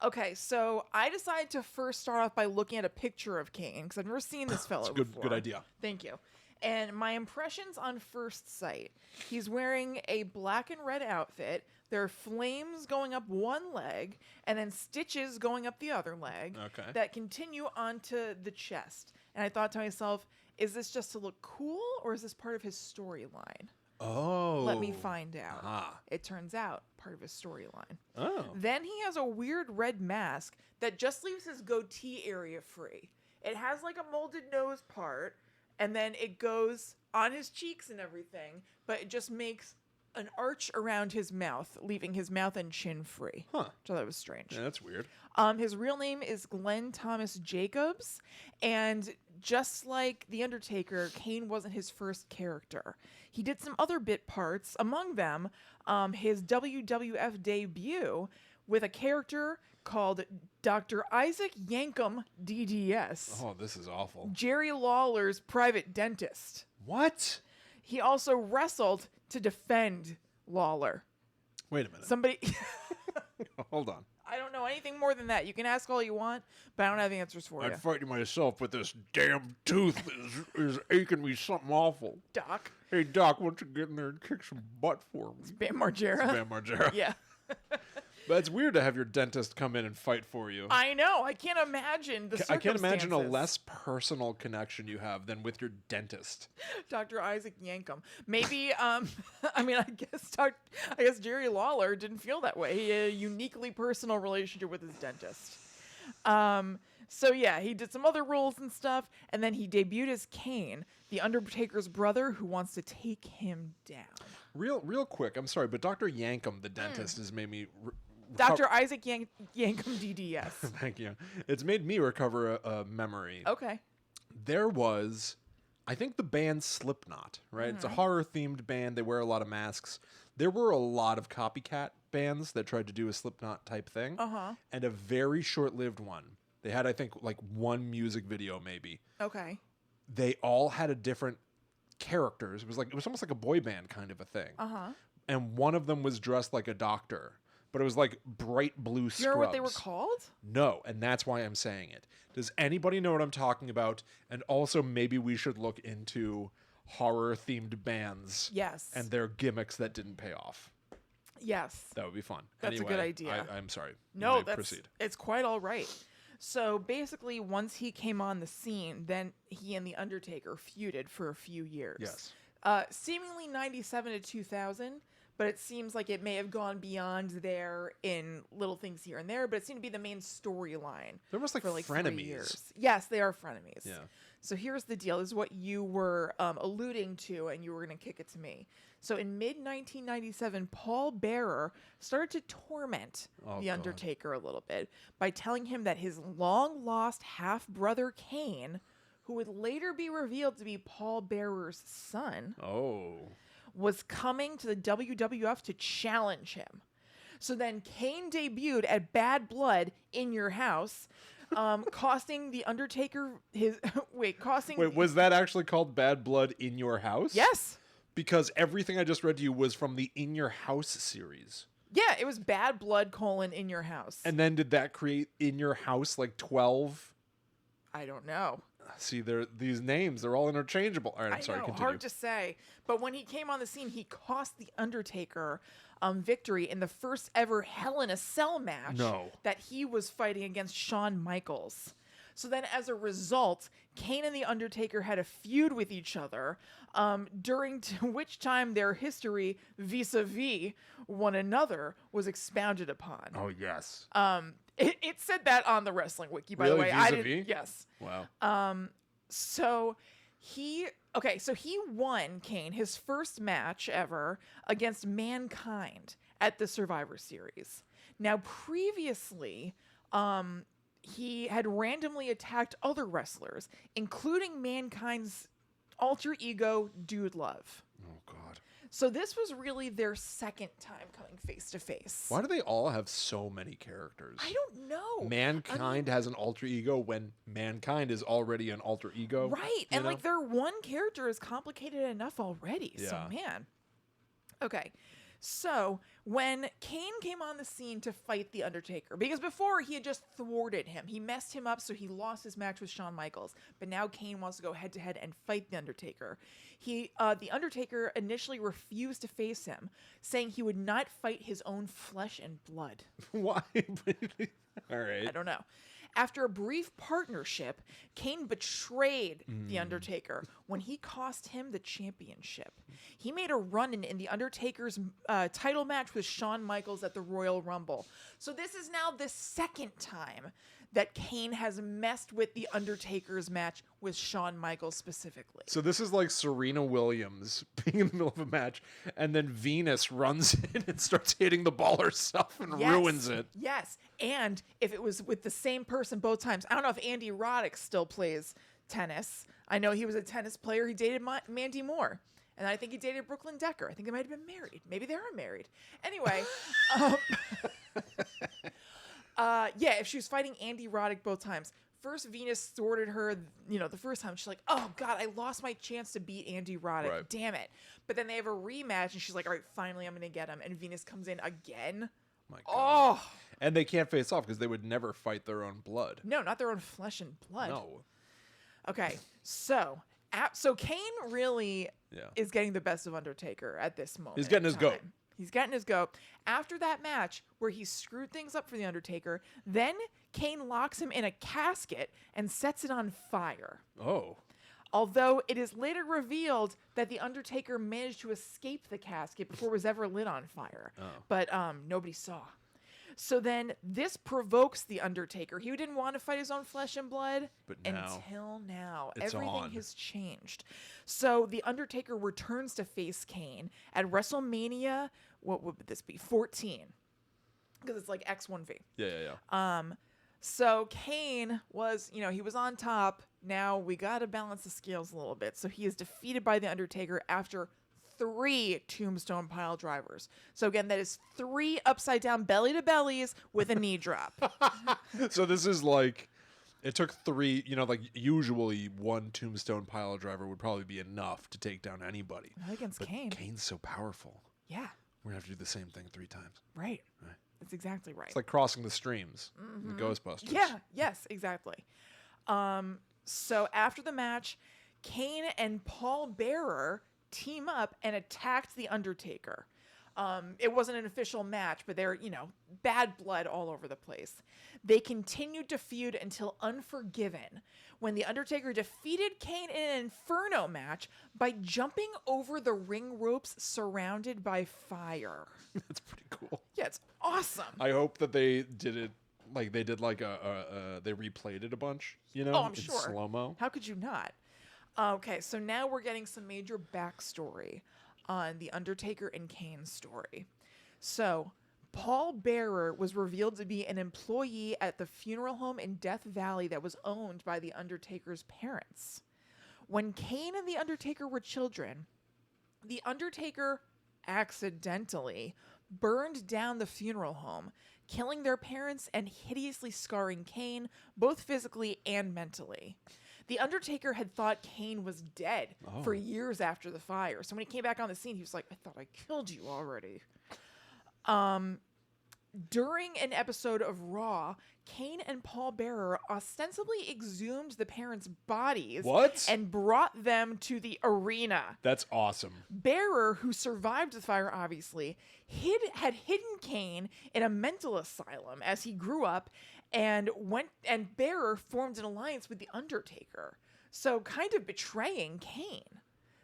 Okay, so I decided to first start off by looking at a picture of Kane because I've never seen this fellow It's a before. good idea. Thank you. And my impressions on first sight, he's wearing a black and red outfit. There are flames going up one leg and then stitches going up the other leg Okay. that continue onto the chest. And I thought to myself, is this just to look cool or is this part of his storyline? Oh. Let me find out. Ah. It turns out part of his storyline. Oh. Then he has a weird red mask that just leaves his goatee area free. It has like a molded nose part, and then it goes on his cheeks and everything, but it just makes an arch around his mouth, leaving his mouth and chin free. Huh. So that was strange. Yeah, that's weird. His real name is Glenn Thomas Jacobs, and just like The Undertaker, Kane wasn't his first character. He did some other bit parts, among them his WWF debut with a character called Dr. Isaac Yankum DDS. Oh, this is awful. Jerry Lawler's private dentist. What? He also wrestled to defend Lawler. Wait a minute. Somebody... Hold on. I don't know anything more than that. You can ask all you want, but I don't have the answers for you. I'm fighting myself, but this damn tooth is aching me something awful. Doc. Hey, Doc, why don't you get in there and kick some butt for me? Bam Margera. It's Bam Margera. Yeah. But it's weird to have your dentist come in and fight for you. I know. I can't imagine the circumstances. I can't imagine a less personal connection you have than with your dentist. Dr. Isaac Yankum. Maybe, I mean, I guess Jerry Lawler didn't feel that way. He had a uniquely personal relationship with his dentist. So yeah, he did some other roles and stuff, and then he debuted as Kane, the Undertaker's brother who wants to take him down. Real quick, I'm sorry, but Dr. Yankum, the dentist, has made me... Dr. Isaac Yankum DDS. Thank you. It's made me recover a memory. Okay. There was, I think, the band Slipknot, right? It's a horror-themed band. They wear a lot of masks. There were a lot of copycat bands that tried to do a Slipknot-type thing, and a very short-lived one. They had, I think, like one music video, maybe. Okay. They all had a different characters. It was almost like a boy band kind of a thing. And one of them was dressed like a doctor. But it was like bright blue scrubs. Do you remember what they were called? No, and that's why I'm saying it. Does anybody know what I'm talking about? And also, maybe we should look into horror-themed bands. Yes. And their gimmicks that didn't pay off. Yes. That would be fun. That's anyway, a good idea. I'm sorry. No, proceed. It's quite all right. So basically, once he came on the scene, then he and The Undertaker feuded for a few years. Yes. Seemingly 97 to 2000. But it seems like it may have gone beyond there in little things here and there, but it seemed to be the main storyline. They're almost like for 3 frenemies. years. Yes, they are frenemies. Yeah. So here's the deal. This is what you were alluding to, and you were going to kick it to me. So in mid-1997, Paul Bearer started to torment The Undertaker a little bit by telling him that his long-lost half-brother Kane, who would later be revealed to be Paul Bearer's son... was coming to the WWF to challenge him. So then Kane debuted at Bad Blood in Your House, costing The Undertaker his... Wait, was that actually called Bad Blood in Your House? Yes. Because everything I just read to you was from the In Your House series. Yeah, it was Bad Blood, In Your House. And then did that create In Your House like 12? I don't know. See, these names, they're all interchangeable. All right, I'm sorry, continue. Hard to say. But when he came on the scene, he cost The Undertaker victory in the first ever Hell in a Cell match that he was fighting against Shawn Michaels. So then as a result, Kane and The Undertaker had a feud with each other, during which time their history vis-a-vis one another was expounded upon. Oh, yes. It said that on the wrestling wiki, by the way. Vis-a-vis? Yes. Wow. So he won, Kane, his first match ever against Mankind at the Survivor Series. Now, previously, he had randomly attacked other wrestlers, including Mankind's alter ego, Dude Love. Oh, God. So this was really their second time coming face to face. Why do they all have so many characters? I don't know. Mankind has an alter ego when Mankind is already an alter ego. Right. And like their one character is complicated enough already. Yeah. So man. Okay. So when Kane came on the scene to fight The Undertaker, because before he had just thwarted him, he messed him up, so he lost his match with Shawn Michaels. But now Kane wants to go head to head and fight The Undertaker. The Undertaker initially refused to face him, saying he would not fight his own flesh and blood. Why? All right. I don't know. After a brief partnership, Kane betrayed The Undertaker when he cost him the championship. He made a run-in in The Undertaker's title match with Shawn Michaels at the Royal Rumble. So this is now the second time that Kane has messed with The Undertaker's match with Shawn Michaels specifically. So this is like Serena Williams being in the middle of a match, and then Venus runs in and starts hitting the ball herself and ruins it. Yes, and if it was with the same person both times, I don't know if Andy Roddick still plays tennis. I know he was a tennis player. He dated Mandy Moore. And I think he dated Brooklyn Decker. I think they might have been married. Maybe they are married. Anyway, yeah, if she was fighting Andy Roddick both times, first Venus thwarted her, the first time. She's like, oh, God, I lost my chance to beat Andy Roddick. Right. Damn it. But then they have a rematch, and she's like, all right, finally, I'm going to get him. And Venus comes in again. My God. Oh. And they can't face off because they would never fight their own blood. No, not their own flesh and blood. No. Okay, so Kane really is getting the best of Undertaker at this moment. He's getting his goat. He's getting his goat. After that match where he screwed things up for The Undertaker, then Kane locks him in a casket and sets it on fire. Oh. Although it is later revealed that The Undertaker managed to escape the casket before it was ever lit on fire. Oh. But nobody saw. So then this provokes The Undertaker. He didn't want to fight his own flesh and blood until now. Everything has changed. So The Undertaker returns to face Kane at WrestleMania, what would this be, 14. Because it's like X1V. Yeah. So Kane was, he was on top. Now we got to balance the scales a little bit. So he is defeated by The Undertaker after 3 tombstone pile drivers. So again, that is 3 upside down belly to bellies with a knee drop. So this is like, it took 3, like usually 1 tombstone pile driver would probably be enough to take down anybody. Not against Kane. Kane's so powerful. Yeah. We're going to have to do the same thing 3 times. Right. That's exactly right. It's like crossing the streams in the Ghostbusters. Yeah. Yes, exactly. So after the match, Kane and Paul Bearer team up and attacked The Undertaker. It wasn't an official match, but they're, bad blood all over the place. They continued to feud until Unforgiven, when The Undertaker defeated Kane in an Inferno match by jumping over the ring ropes surrounded by fire. That's pretty cool. Yeah, it's awesome. I hope that they did it like they did like they replayed it a bunch, Oh, I'm in sure. slow-mo. How could you not? Okay, so now we're getting some major backstory on The Undertaker and Kane's story. So, Paul Bearer was revealed to be an employee at the funeral home in Death Valley that was owned by The Undertaker's parents. When Kane and The Undertaker were children, The Undertaker accidentally burned down the funeral home, killing their parents and hideously scarring Kane, both physically and mentally. The Undertaker had thought Kane was dead for years after the fire. So when he came back on the scene, he was like, I thought I killed you already. During an episode of Raw, Kane and Paul Bearer ostensibly exhumed the parents' bodies and brought them to the arena. That's awesome. Bearer, who survived the fire, obviously, had hidden Kane in a mental asylum as he grew up, and Bearer formed an alliance with The Undertaker. So kind of betraying Kane.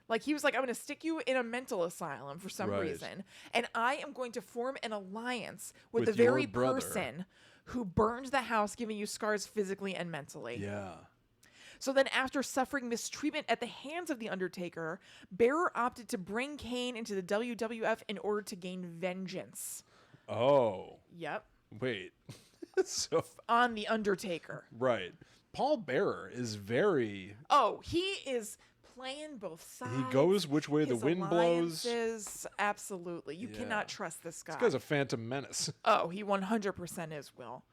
Like, he was like, I'm going to stick you in a mental asylum for some reason, and I am going to form an alliance with the very person who burned the house, giving you scars physically and mentally. Yeah. So then after suffering mistreatment at the hands of The Undertaker, Bearer opted to bring Kane into the WWF in order to gain vengeance. Oh. Yep. Wait. So on The Undertaker. Right. Paul Bearer is very... Oh, he is playing both sides. He goes which way the wind blows. Absolutely. You cannot trust this guy. This guy's a phantom menace. Oh, he 100% is, Will.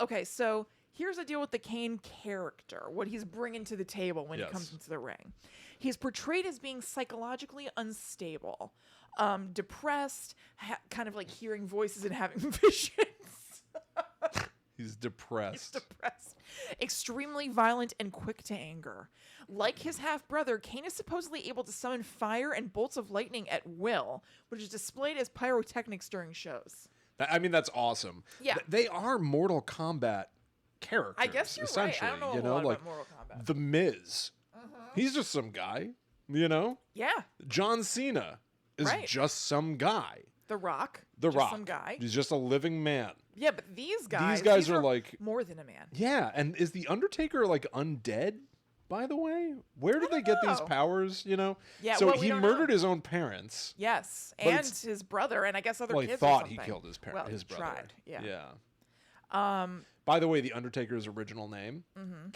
Okay, so here's the deal with the Kane character, what he's bringing to the table when he comes into the ring. He's portrayed as being psychologically unstable, depressed, kind of like hearing voices and having visions. He's depressed. Extremely violent and quick to anger. Like his half-brother, Kane is supposedly able to summon fire and bolts of lightning at will, which is displayed as pyrotechnics during shows. I mean, that's awesome. Yeah. They are Mortal Kombat characters. I guess you're essentially, right. I don't know you a know, lot like about Mortal Kombat. The Miz. He's just some guy, you know. Yeah. John Cena is just some guy. The Rock. The just Rock. Some guy. He's just a living man. Yeah, but these guys are like more than a man. Yeah, and is the Undertaker like undead? By the way, where did they get these powers? You know. Yeah. So well, he murdered his own parents. Yes, But and his brother, and I guess other Well, kids. he thought or he something. killed his Well, his he brother. tried. Yeah. Yeah. By the way, the Undertaker's original name,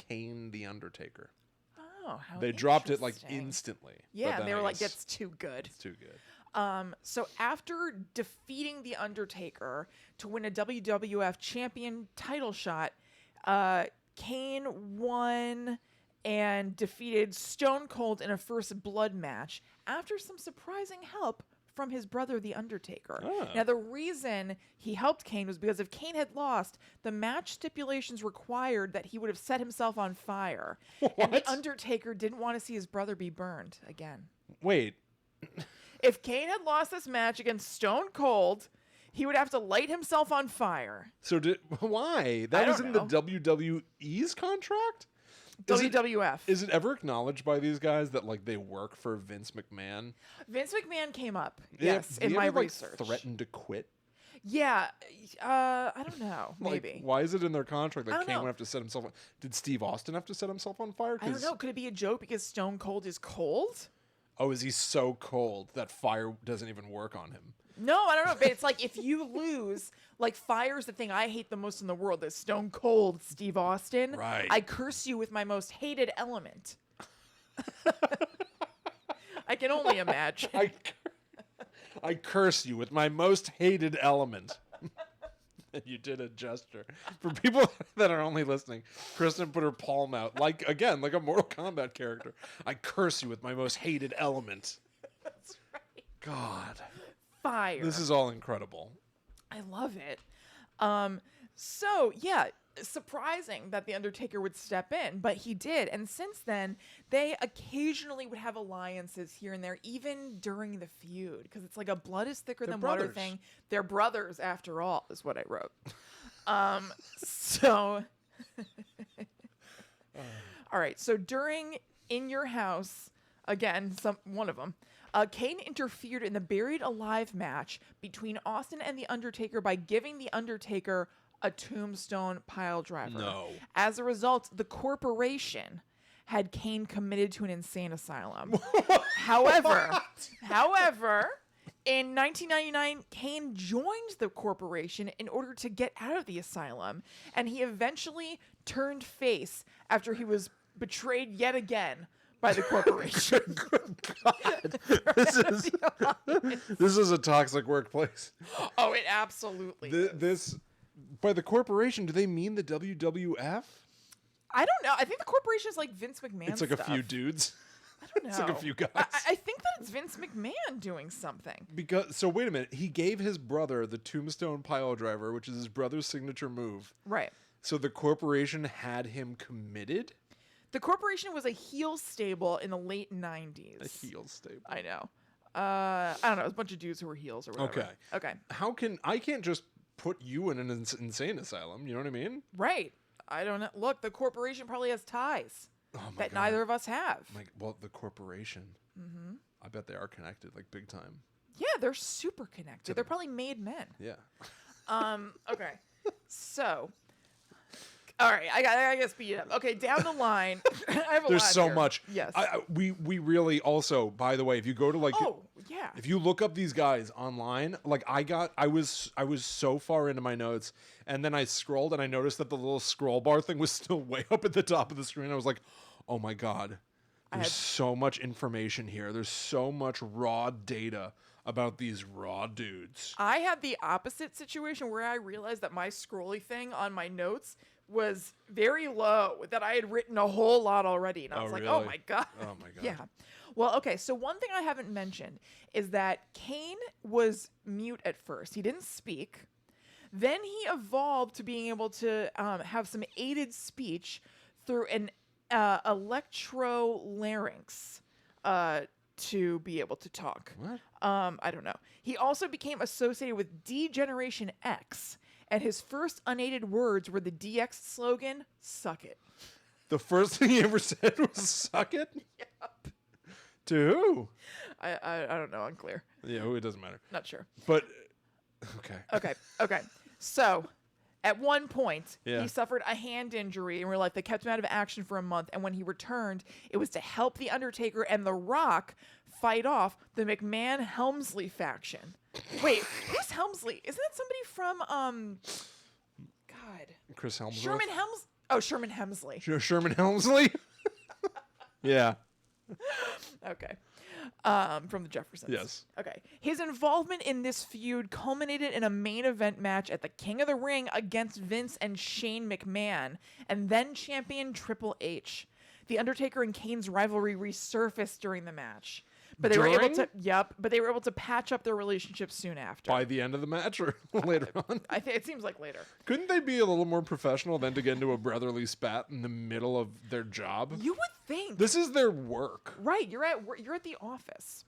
Kane the Undertaker. Oh, how They dropped it like interesting. instantly. Yeah, they were like, "That's too good." It's too good. So after defeating the Undertaker to win a WWF Champion title shot, Kane won and defeated Stone Cold in a first blood match after some surprising help from his brother, The Undertaker. Ah. Now, the reason he helped Kane was because if Kane had lost, the match stipulations required that he would have set himself on fire. And The Undertaker didn't want to see his brother be burned again. Wait. If Kane had lost this match against Stone Cold, he would have to light himself on fire. So why? That was in the WWE's contract? WWF. Is it ever acknowledged by these guys that like they work for Vince McMahon? Vince McMahon came up, They yes, have- in they my ever, like, research. threatened to quit? Yeah, I don't know, Like, maybe. why is it in their contract I that don't Kane know. would have to set himself on? Did Steve Austin have to set himself on fire? I don't know. Could it be a joke because Stone Cold is cold? Oh, is he so cold that fire doesn't even work on him? No, I don't know. But it's like if you lose, like fire's the thing I hate the most in the world. Is Stone Cold Steve Austin. Right. I curse you with my most hated element. I can only imagine. I curse you with my most hated element. And you did a gesture. For people that are only listening, Kristen put her palm out, like a Mortal Kombat character. I curse you with my most hated element. That's right. God. Fire. This is all incredible. I love it. So yeah, surprising that the Undertaker would step in, but he did. And since then, they occasionally would have alliances here and there, even during the feud, because it's like a blood is thicker They're than water brothers. thing. They're brothers after all, is what I wrote. So, all right. So during In Your House, again, one of them. Kane interfered in the Buried Alive match between Austin and The Undertaker by giving The Undertaker a tombstone pile driver. No. As a result, the corporation had Kane committed to an insane asylum. However, in 1999, Kane joined the corporation in order to get out of the asylum, and he eventually turned face after he was betrayed yet again by the corporation. God. This is a toxic workplace. Oh, it absolutely is. This by the corporation, do they mean the WWF? I don't know. I think the corporation is like Vince McMahon It's like stuff. a few dudes. I don't know. It's like a few guys. I think that it's Vince McMahon doing something. So wait a minute. He gave his brother the tombstone pile driver, which is his brother's signature move. Right. So the corporation had him committed? The corporation was a heel stable in the late 90s. A heel stable. I know. I don't know. It was a bunch of dudes who were heels or whatever. Okay. Okay. I can't just put you in an insane asylum, you know what I mean? Right. I don't know. Look, the corporation probably has ties that God. neither of us have. Well, the corporation. Mm-hmm. I bet they are connected, like big time. Yeah, they're super connected. They're probably made men. Yeah. Okay. So, all right, I gotta speed it up. Okay, down the line, I have a There's lot so here. much. Yes. We really also, by the way, if you go to like, Oh, yeah. if you look up these guys online, like I was so far into my notes, and then I scrolled and I noticed that the little scroll bar thing was still way up at the top of the screen. I was like, oh my God, there's so much information here. There's so much raw data about these raw dudes. I had the opposite situation where I realized that my scrolly thing on my notes was very low, that I had written a whole lot already. And I was like, oh really? my God. Oh my God. Yeah. Well, okay, so one thing I haven't mentioned is that Kane was mute at first. He didn't speak. Then he evolved to being able to have some aided speech through an electrolarynx to be able to talk. What? I don't know. He also became associated with D-Generation X and his first unaided words were the DX slogan, "Suck it." The first thing he ever said was "suck it." Yep. To who? I don't know. Unclear. Yeah, it doesn't matter. Not sure. But okay. Okay. So, at one point, Yeah. he suffered a hand injury in real life that kept him out of action for a month. And when he returned, it was to help The Undertaker and The Rock fight off the McMahon-Helmsley faction. Wait, who's Helmsley? Isn't that somebody from, God. Chris Helmsley. Sherman Hemsley. Sherman Helmsley? Yeah. Okay. From the Jeffersons. Yes. Okay. His involvement in this feud culminated in a main event match at the King of the Ring against Vince and Shane McMahon, and then champion Triple H. The Undertaker and Kane's rivalry resurfaced during the match. But they were able to patch up their relationship soon after. By the end of the match or later on? It seems like later. Couldn't they be a little more professional than to get into a brotherly spat in the middle of their job? You would think. This is their work. Right, you're at the office.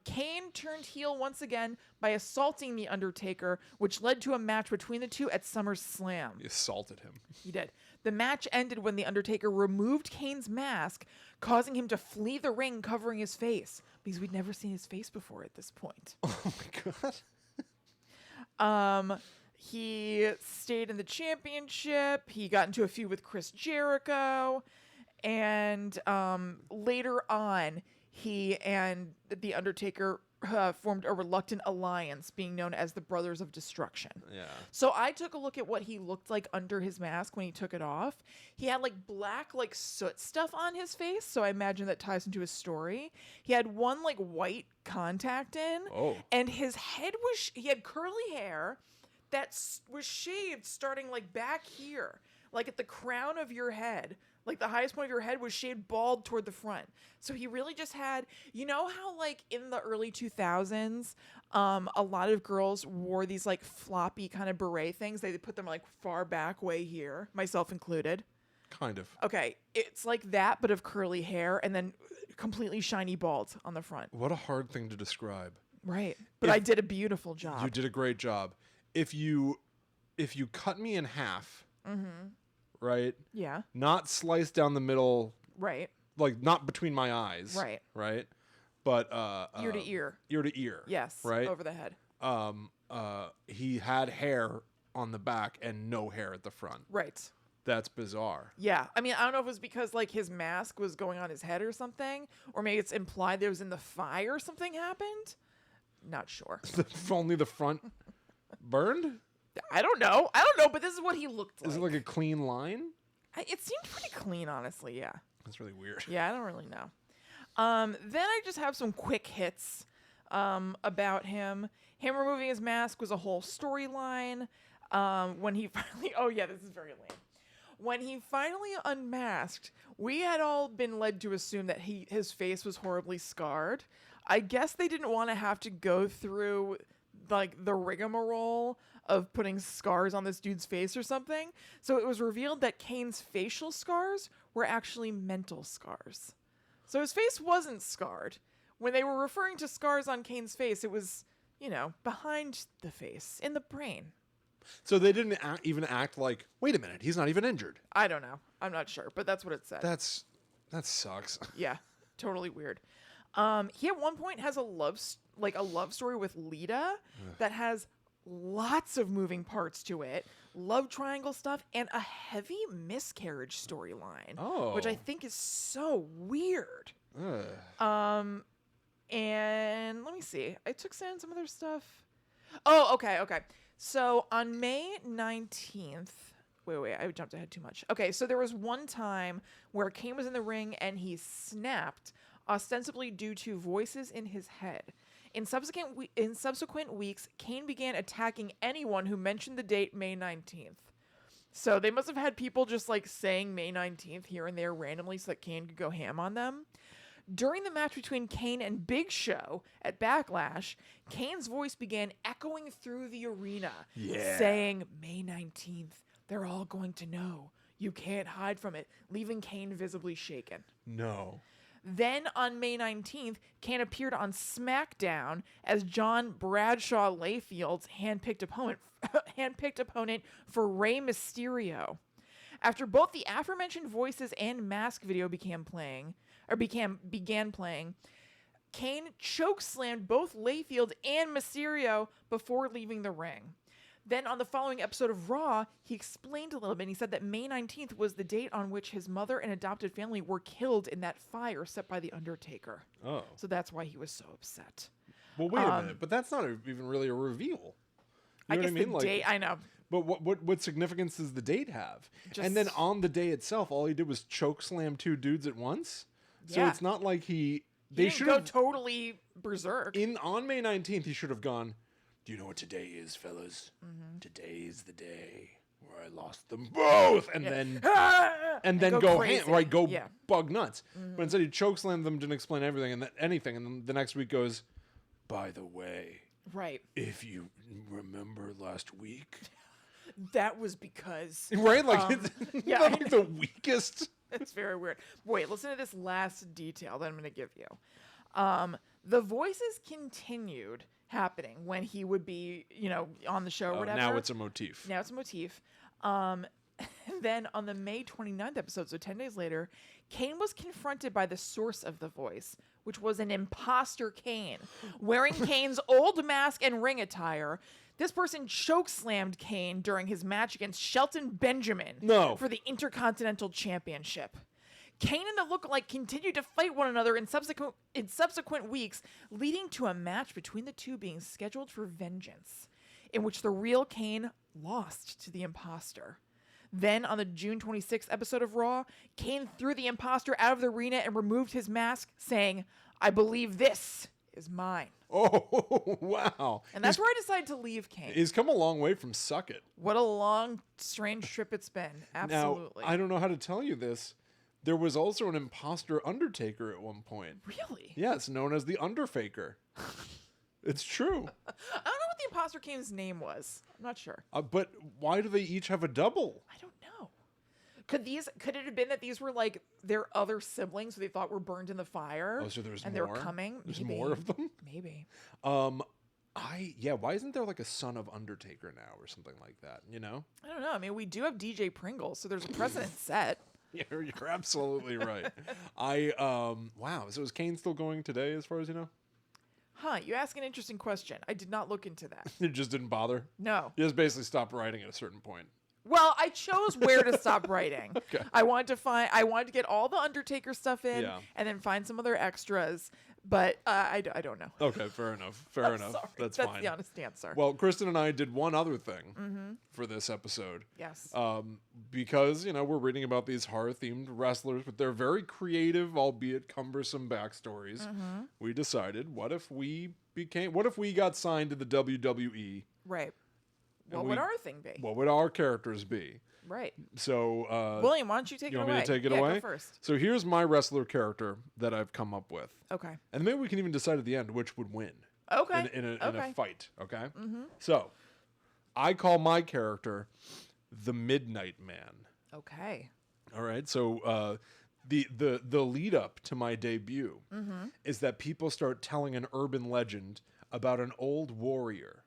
Kane turned heel once again by assaulting The Undertaker, which led to a match between the two at SummerSlam. He assaulted him. He did. The match ended when The Undertaker removed Kane's mask, causing him to flee the ring covering his face, because we'd never seen his face before at this point. Oh my God. He stayed in the championship. He got into a feud with Chris Jericho. And later on, he and The Undertaker formed a reluctant alliance, being known as the Brothers of Destruction. Yeah. So I took a look at what he looked like under his mask when he took it off. He had like black like soot stuff on his face, so I imagine that ties into his story. He had one like white contact in, and his head he had curly hair that was shaved starting like back here, like at the crown of your head. Like the highest point of your head was shaved bald toward the front. So he really just had, you know how like in the early 2000s, a lot of girls wore these like floppy kind of beret things. They put them like far back way here, myself included. Kind of. Okay, it's like that, but of curly hair and then completely shiny bald on the front. What a hard thing to describe. Right. But I did a beautiful job. You did a great job. If you cut me in half, right? Yeah. Not slice down the middle. Right. Like not between my eyes. Right. Right. But ear to ear. Ear to ear. Yes. Right. Over the head. He had hair on the back and no hair at the front. Right. That's bizarre. Yeah. I mean, I don't know if it was because like his mask was going on his head or something, or maybe it's implied there was in the fire something happened. Not sure. If only the front burned? I don't know, but this is what he looked like. Is it like a clean line? It seemed pretty clean, honestly, yeah. That's really weird. Yeah, I don't really know. Then I just have some quick hits about him. Him removing his mask was a whole storyline. When he finally... Oh, yeah, this is very lame. When he finally unmasked, we had all been led to assume that his face was horribly scarred. I guess they didn't want to have to go through like the rigmarole of putting scars on this dude's face or something. So it was revealed that Kane's facial scars were actually mental scars. So his face wasn't scarred. When they were referring to scars on Kane's face, it was, behind the face, in the brain. So they didn't even act like, wait a minute, he's not even injured. I don't know. I'm not sure, but that's what it said. That sucks. Yeah, totally weird. He at one point has a love story with Lita that has lots of moving parts to it, love triangle stuff, and a heavy miscarriage storyline. Oh. Which I think is so weird. Ugh. And let me see. I took down some other stuff. Oh, okay. So on May 19th, wait, I jumped ahead too much. Okay, so there was one time where Kane was in the ring and he snapped, ostensibly due to voices in his head. In subsequent weeks, Kane began attacking anyone who mentioned the date May 19th. So they must have had people just like saying May 19th here and there randomly so that Kane could go ham on them. During the match between Kane and Big Show at Backlash, Kane's voice began echoing through the arena, saying, May 19th, they're all going to know. You can't hide from it, leaving Kane visibly shaken. No. Then on May 19th, Kane appeared on SmackDown as John Bradshaw Layfield's handpicked opponent handpicked opponent for Rey Mysterio. After both the aforementioned voices and mask video began playing, Kane chokeslammed both Layfield and Mysterio before leaving the ring. Then on the following episode of Raw, he explained a little bit. And he said that May 19th was the date on which his mother and adopted family were killed in that fire set by the Undertaker. Oh. So that's why he was so upset. Well, wait a minute. But that's not even really a reveal. I guess the date, I know. But what significance does the date have? And then on the day itself, all he did was chokeslam two dudes at once? So Yeah. it's not like He they didn't should go have... totally berserk. On May 19th, he should have gone, do you know what today is, fellas? Today is the day where I lost them both. And then go Yeah. bug nuts. But instead he chokeslammed them, didn't explain everything and anything. And then the next week goes, by the way, Right. if you remember last week... That was because... Right? Like, it's yeah. not like the weakest... It's very weird. Wait, listen to this last detail that I'm going to give you. The voices continued happening when he would be, on the show or whatever. Now it's a motif. Now it's a motif. Then on the May 29th episode, so 10 days later, Kane was confronted by the source of the voice, which was an imposter Kane, wearing Kane's old mask and ring attire. This person chokeslammed Kane during his match against Shelton Benjamin for the Intercontinental Championship. Kane and the lookalike continued to fight one another in subsequent weeks, leading to a match between the two being scheduled for Vengeance, in which the real Kane lost to the imposter. Then, on the June 26th episode of Raw, Kane threw the imposter out of the arena and removed his mask, saying, "I believe this is mine." Oh, wow. And that's where I decided to leave Kane. He's come a long way from Suck It. What a long, strange trip it's been. Absolutely. Now, I don't know how to tell you this. There was also an imposter Undertaker at one point. Really? Yes, known as the Underfaker. It's true. I don't know what the imposter Kane's name was. I'm not sure. But why do they each have a double? I don't know. Could it have been that these were like their other siblings who they thought were burned in the fire? Oh, so there's and more? they're coming? There's Maybe. more of them? Maybe. Why isn't there like a son of Undertaker now or something like that, you know? I don't know. I mean, we do have DJ Pringles, so there's a precedent set. You're absolutely right. Wow, so is Kane still going today as far as you know? Huh, you ask an interesting question. I did not look into that. You just didn't bother? No. You just basically stopped writing at a certain point. Well, I chose where to stop writing. Okay. I wanted to get all the Undertaker stuff in Yeah. and then find some other extras, but I don't know. Okay, fair enough. Fair enough. Sorry. That's That's fine. the honest answer. Well, Kristen and I did one other thing for this episode. Yes. Because, we're reading about these horror-themed wrestlers with their very creative, albeit cumbersome backstories. We decided, what if we got signed to the WWE? Right. What would our thing be? What would our characters be? Right. So, William, why don't you take it away? You want me to take it Yeah, away? go first. So here's my wrestler character that I've come up with. Okay. And maybe we can even decide at the end which would win. Okay. In a fight, okay? So, I call my character the Midnight Man. Okay. All right, so the lead up to my debut is that people start telling an urban legend about an old warrior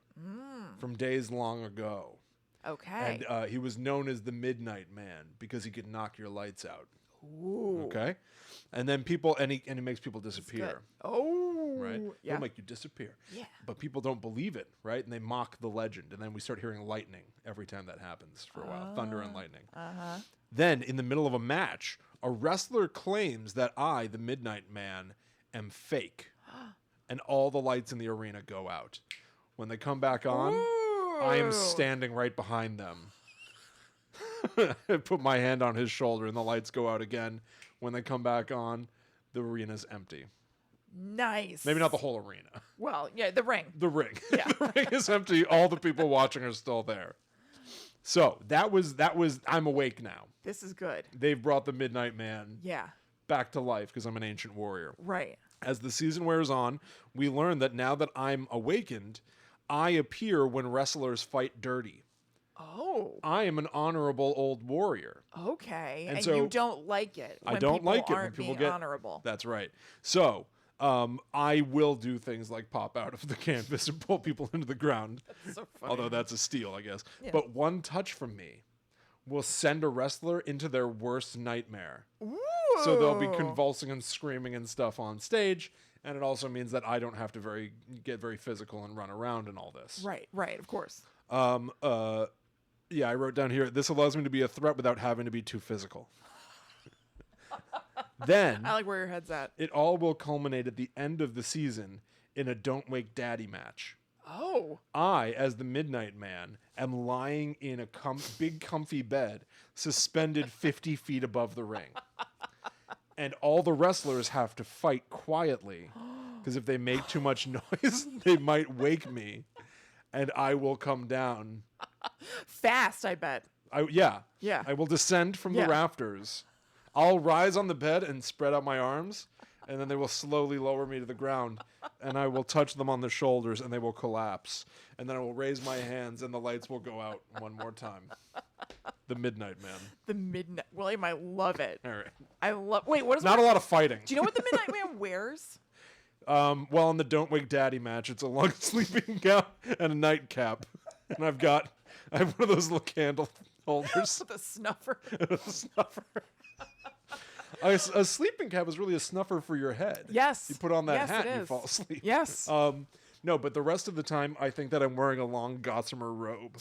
from days long ago. Okay. And he was known as the Midnight Man because he could knock your lights out. Ooh. Okay, and then he makes people disappear. Oh. Right? Yeah. He'll make you disappear. Yeah. But people don't believe it, right? And they mock the legend. And then we start hearing lightning every time that happens for a while. Thunder and lightning. Then, in the middle of a match, a wrestler claims that I, the Midnight Man, am fake. And all the lights in the arena go out. When they come back on, I am standing right behind them. I put my hand on his shoulder and the lights go out again. When they come back on, the arena's empty. Nice. Maybe not the whole arena. Well, yeah, the ring. The ring. Yeah. The ring is empty. All the people watching are still there. So that was I'm awake now. This is good. They've brought the Midnight Man Yeah. back to life because I'm an ancient warrior. Right. As the season wears on, we learn that now that I'm awakened, I appear when wrestlers fight dirty. Oh. I am an honorable old warrior. Okay. And And so you don't like it. I When don't people like it when aren't people being get honorable. That's right. So I will do things like pop out of the canvas and pull people into the ground. That's so funny. Although that's a steal, I guess. Yeah. But one touch from me will send a wrestler into their worst nightmare. Ooh. So they'll be convulsing and screaming and stuff on stage. And it also means that I don't have to get very physical and run around and all this. Right, of course. Yeah, I wrote down here, this allows me to be a threat without having to be too physical. Then I like where your head's at. it all will culminate at the end of the season in a Don't Wake Daddy match. Oh. I, as the Midnight Man, am lying in a big comfy bed, suspended 50 feet above the ring. And all the wrestlers have to fight quietly, because if they make too much noise, they might wake me, and I will come down. Fast, I bet. Yeah. Yeah. I will descend from the Yeah. rafters. I'll rise on the bed and spread out my arms, and then they will slowly lower me to the ground, and I will touch them on the shoulders, and they will collapse. And then I will raise my hands, and the lights will go out one more time. The Midnight Man. The Midnight... William, I love it. All right. I love... Wait, what is... Not a lot of fighting. Do you know what the Midnight Man wears? Well, in the Don't Wake Daddy match, it's a long sleeping gown and a nightcap. And I have one of those little candle holders. The snuffer. A snuffer. A sleeping cap is really a snuffer for your head. Yes. You put on that Yes, hat it and you is. fall asleep. Yes. No, but the rest of the time, I think that I'm wearing a long gossamer robe.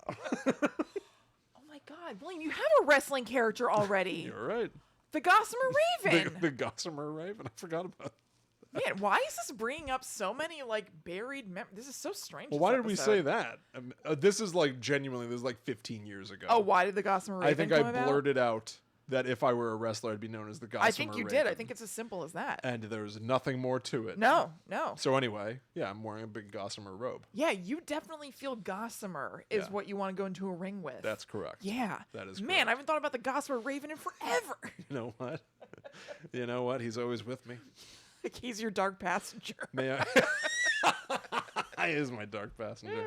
Oh my God, William, you have a wrestling character already. You're right. The Gossamer Raven. The Gossamer Raven. I forgot about it. Man, why is this bringing up so many like buried memories? This is so strange. Well, this why did we episode. say that? This is like genuinely, this is like 15 years ago. Oh, why did the Gossamer Raven I think come I about? blurted out that if I were a wrestler, I'd be known as the Gossamer I think you Raven. did. I think it's as simple as that. And there's nothing more to it. No. So anyway, yeah, I'm wearing a big gossamer robe. Yeah, you definitely feel Gossamer is Yeah. what you want to go into a ring with. That's correct. Yeah. That is Man, correct. I haven't thought about the Gossamer Raven in forever. You know what? You know what? He's always with me. Like he's your dark passenger. May I? He is my dark passenger.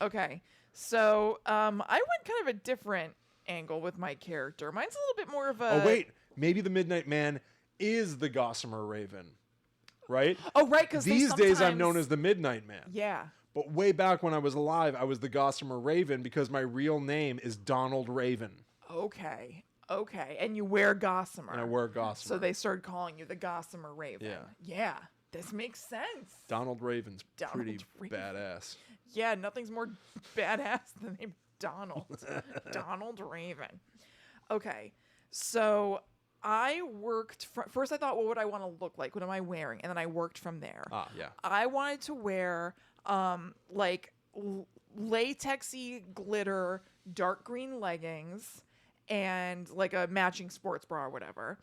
Okay. So I went kind of a different angle with my character. Mine's a little bit more of a... Oh, wait. Maybe the Midnight Man is the Gossamer Raven. Right? Oh, right, because These days I'm known as the Midnight Man. Yeah. But way back when I was alive, I was the Gossamer Raven because my real name is Donald Raven. Okay. And you wear Gossamer. And I wear Gossamer. So they started calling you the Gossamer Raven. Yeah. Yeah. This makes sense. Donald Raven's Donald pretty Raven. badass. Yeah, nothing's more badass than the name Donald. Donald Raven. Okay. So I worked... First I thought, what would I want to look like? What am I wearing? And then I worked from there. Ah, yeah. I wanted to wear like latexy glitter dark green leggings and like a matching sports bra or whatever.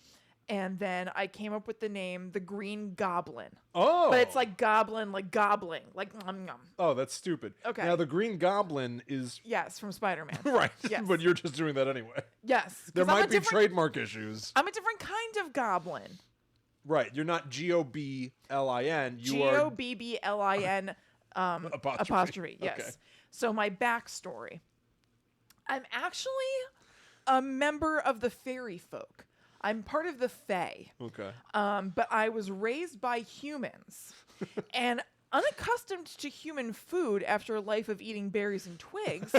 And then I came up with the name the Green Goblin. Oh. But it's like goblin, like gobbling, like nom nom. Oh, that's stupid. Okay. Now the Green Goblin is Yes, from Spider-Man. right. Yes. But you're just doing that anyway. Yes. 'cause There I'm a might be different- trademark issues. I'm a different kind of goblin. Right. You're not Goblin. You are Gobblin apostrophe. Yes. Okay. So my backstory. I'm actually a member of the fairy folk. I'm part of the Fae. Okay. But I was raised by humans and unaccustomed to human food after a life of eating berries and twigs.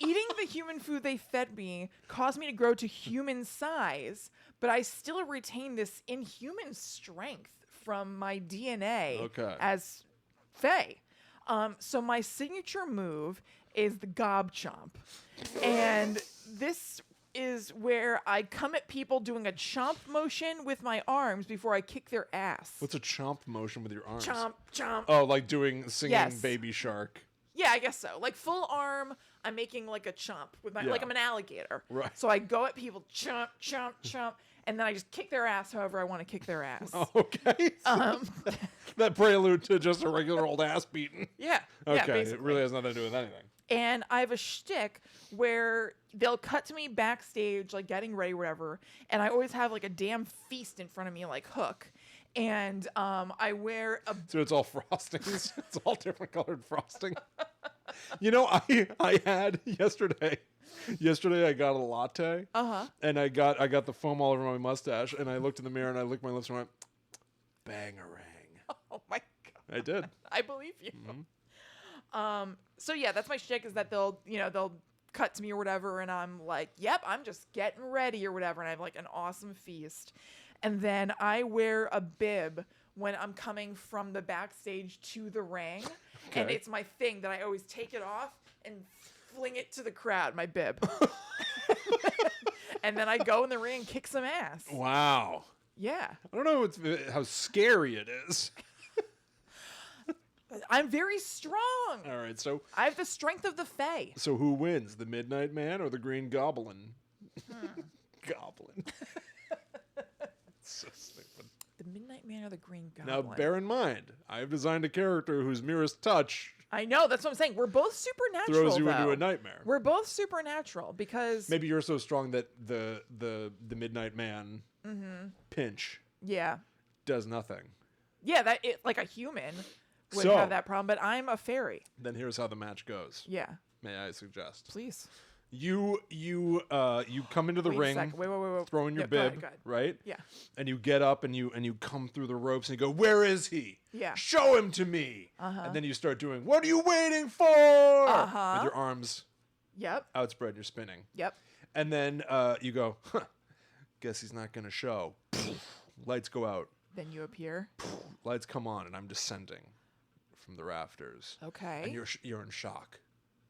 Eating the human food they fed me caused me to grow to human size, but I still retain this inhuman strength from my DNA Okay. as Fae. So my signature move is the Gob Chomp. And this is where I come at people doing a chomp motion with my arms before I kick their ass. What's a chomp motion with your arms? Chomp, chomp. Oh, like singing Yes. Baby Shark. Yeah, I guess so. Like full arm, I'm making like a chomp with my, Yeah. like I'm an alligator. Right. So I go at people, chomp, chomp, chomp, and then I just kick their ass however I want to kick their ass. Oh, okay. That prelude to just a regular old ass beating. Yeah. Okay. Yeah, basically. It really has nothing to do with anything. And I have a shtick where they'll cut to me backstage, like getting ready, whatever. And I always have like a damn feast in front of me, like Hook. And I wear a... So it's all frostings. It's all different colored frosting. You know, I had yesterday I got a latte. Uh-huh. And I got the foam all over my mustache. And I looked in the mirror and I licked my lips and went, bangarang. Oh my god. I did. I believe you. Mm-hmm. So yeah, that's my shtick, is that they'll cut to me or whatever, and I'm like, yep, I'm just getting ready or whatever, and I have like an awesome feast. And then I wear a bib when I'm coming from the backstage to the ring. Okay. And it's my thing that I always take it off and fling it to the crowd, my bib. And then I go in the ring and kick some ass. Wow. Yeah. I don't know how scary it is. I'm very strong. All right, so I have the strength of the Fae. so who wins, the Midnight Man or the Green Goblin? Goblin. So stupid. The Midnight Man or the Green Now, Goblin? bear in mind, I have designed a character whose merest touch I know, that's what I'm saying. We're both supernatural, throws you into though. a nightmare. We're both supernatural because... Maybe you're so strong that the Midnight Man pinch Yeah. does nothing. Yeah, that it like a human would So- have that problem, but I'm a fairy. Then here's how the match goes. Yeah. May I suggest? Please. You come into the Wait a ring, second. Wait. throwing your Yep, go ahead, bib, go ahead. right? Yeah. And you get up and you come through the ropes and you go, "Where is he? Yeah. Show him to me." Uh-huh. And then you start doing, "What are you waiting for?" Uh-huh. With your arms Yep. outspread, you're spinning. Yep. And then you go, "Guess he's not gonna show." Lights go out. Then you appear. Lights come on, and I'm descending from the rafters. Okay. And you're in shock,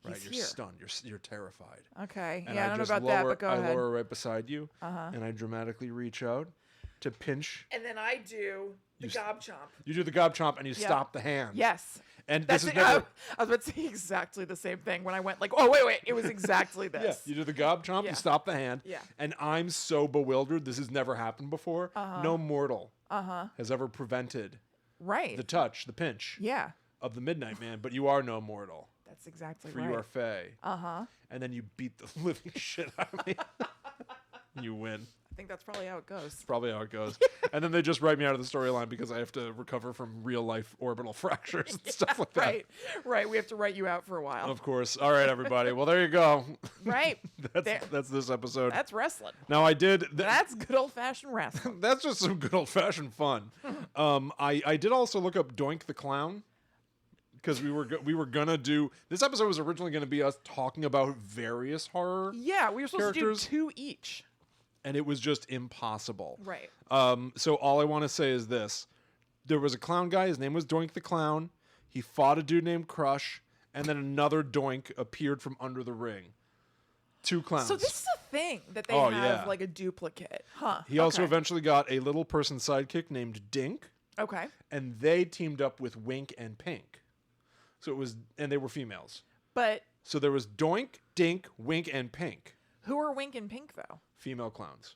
right? He's You're here. stunned. You're terrified. Okay. And Yeah, I don't know just about that, lower- but go I ahead. lower right beside you, Uh-huh. and I dramatically reach out to pinch. And then I do the You s- gob chomp. You do the gob chomp, and you Yep. stop the hand. Yes. And That's this is it. never. I was about to say exactly the same thing when I went like, oh, wait. It was exactly Yeah, this. you do the gob chomp, Yeah. you stop the hand. Yeah. And I'm so bewildered. This has never happened before. No mortal has ever prevented Right. the touch, the pinch Yeah. of the Midnight Man, but you are no mortal. That's exactly For right. you are Fae. Uh-huh. And then you beat the living shit out of me. You win. I think that's probably how it goes. Probably how it goes. And then they just write me out of the storyline because I have to recover from real life orbital fractures and stuff like that. Right. We have to write you out for a while. Of course. All right, everybody. Well, there you go. Right. There. That's this episode. That's wrestling. Now I did. That's good old-fashioned wrestling. That's just some good old fashioned fun. I did also look up Doink the Clown because we were gonna do this episode was originally gonna be us talking about various horror, Yeah, we were supposed Characters? to do 2 each. and it was just impossible. Right. So all I want to say is this: there was a clown guy. His name was Doink the Clown. He fought a dude named Crush, and then another Doink appeared from under the ring. 2 clowns. So this is a thing that they Oh, have yeah. like a duplicate. Huh. He also Okay. eventually got a little person sidekick named Dink. Okay. And they teamed up with Wink and Pink. So it was, and they were females. But So there was Doink, Dink, Wink, and Pink. who are Wink and Pink though? Female clowns.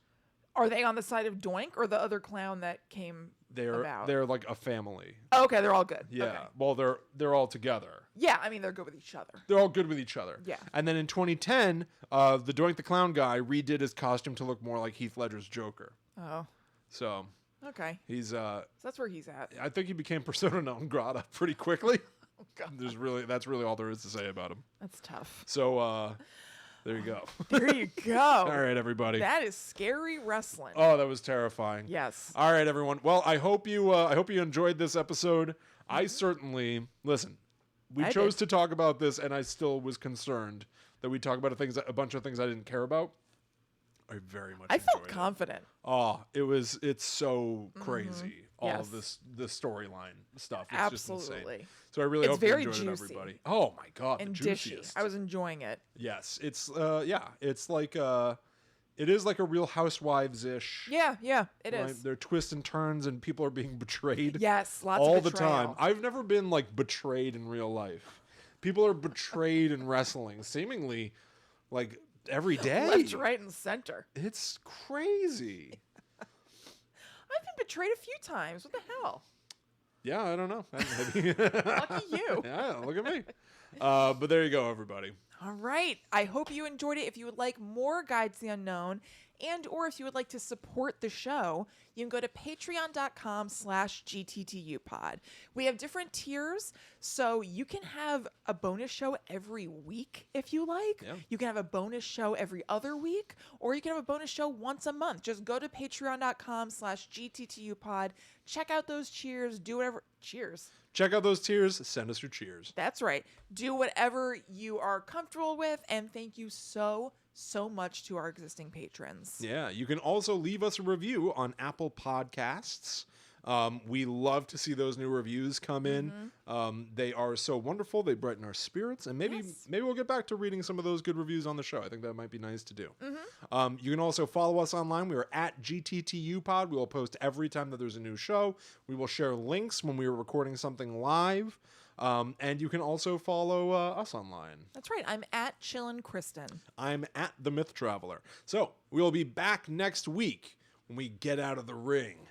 Are they on the side of Doink or the other clown that came about? They're like a family. Oh, okay, they're all good. Yeah. Okay. Well, they're all together. Yeah, I mean they're good with each other. They're all good with each other. Yeah. And then in 2010, the Doink the Clown guy redid his costume to look more like Heath Ledger's Joker. Oh. So Okay. he's So that's where he's at. I think he became persona non grata pretty quickly. Oh god. That's really all there is to say about him. That's tough. So there you go. There you go. All right, everybody. That is scary wrestling. Oh, that was terrifying. Yes. All right, everyone. Well, I hope you enjoyed this episode. I certainly listen. We I chose did. to talk about this, and I still was concerned that we talk about a bunch of things I didn't care about. I very much. I felt enjoyed it. confident. Oh, it's so crazy. All of Yes. this storyline stuff. It's just insane. Absolutely. So I really It's hope you very enjoyed it, juicy. everybody. Oh my god, And the dishy. juiciest. I was enjoying it. Yes, it's it's like it is like a Real Housewives ish. Yeah, it is. There are twists and turns, and people are being betrayed. Yes, lots all of the time. betrayal. I've never been like betrayed in real life. People are betrayed in wrestling, seemingly like every day. Left, right, and center. It's crazy. I've been betrayed a few times. What the hell? Yeah, I don't know. Maybe. Lucky you. Yeah, look at me. But there you go, everybody. All right. I hope you enjoyed it. If you would like more Guides to the Unknown, and or if you would like to support the show, you can go to patreon.com/gttupod. We have different tiers, so you can have a bonus show every week if you like. Yeah. You can have a bonus show every other week, or you can have a bonus show once a month. Just go to patreon.com/gttupod. Check out those cheers. Do whatever. Cheers. Check out those tiers. Send us your cheers. That's right. Do whatever you are comfortable with, and thank you so much to our existing patrons. Yeah, you can also leave us a review on Apple Podcasts. We love to see those new reviews come in. They are so wonderful. They brighten our spirits, and maybe we'll get back to reading some of those good reviews on the show. I think that might be nice to do. You can also follow us online. We are at GTTUpod. We will post every time that there's a new show. We will share links when we are recording something live. And you can also follow us online. That's right. I'm at Chillin' Kristen. I'm at The Myth Traveler. So we'll be back next week when we get out of the ring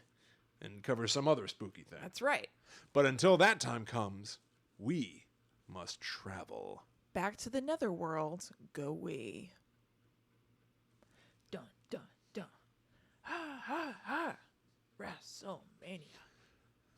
and cover some other spooky thing. That's right. But until that time comes, we must travel. Back to the netherworld go we. Dun, dun, dun. Ha, ha, ha. WrestleMania.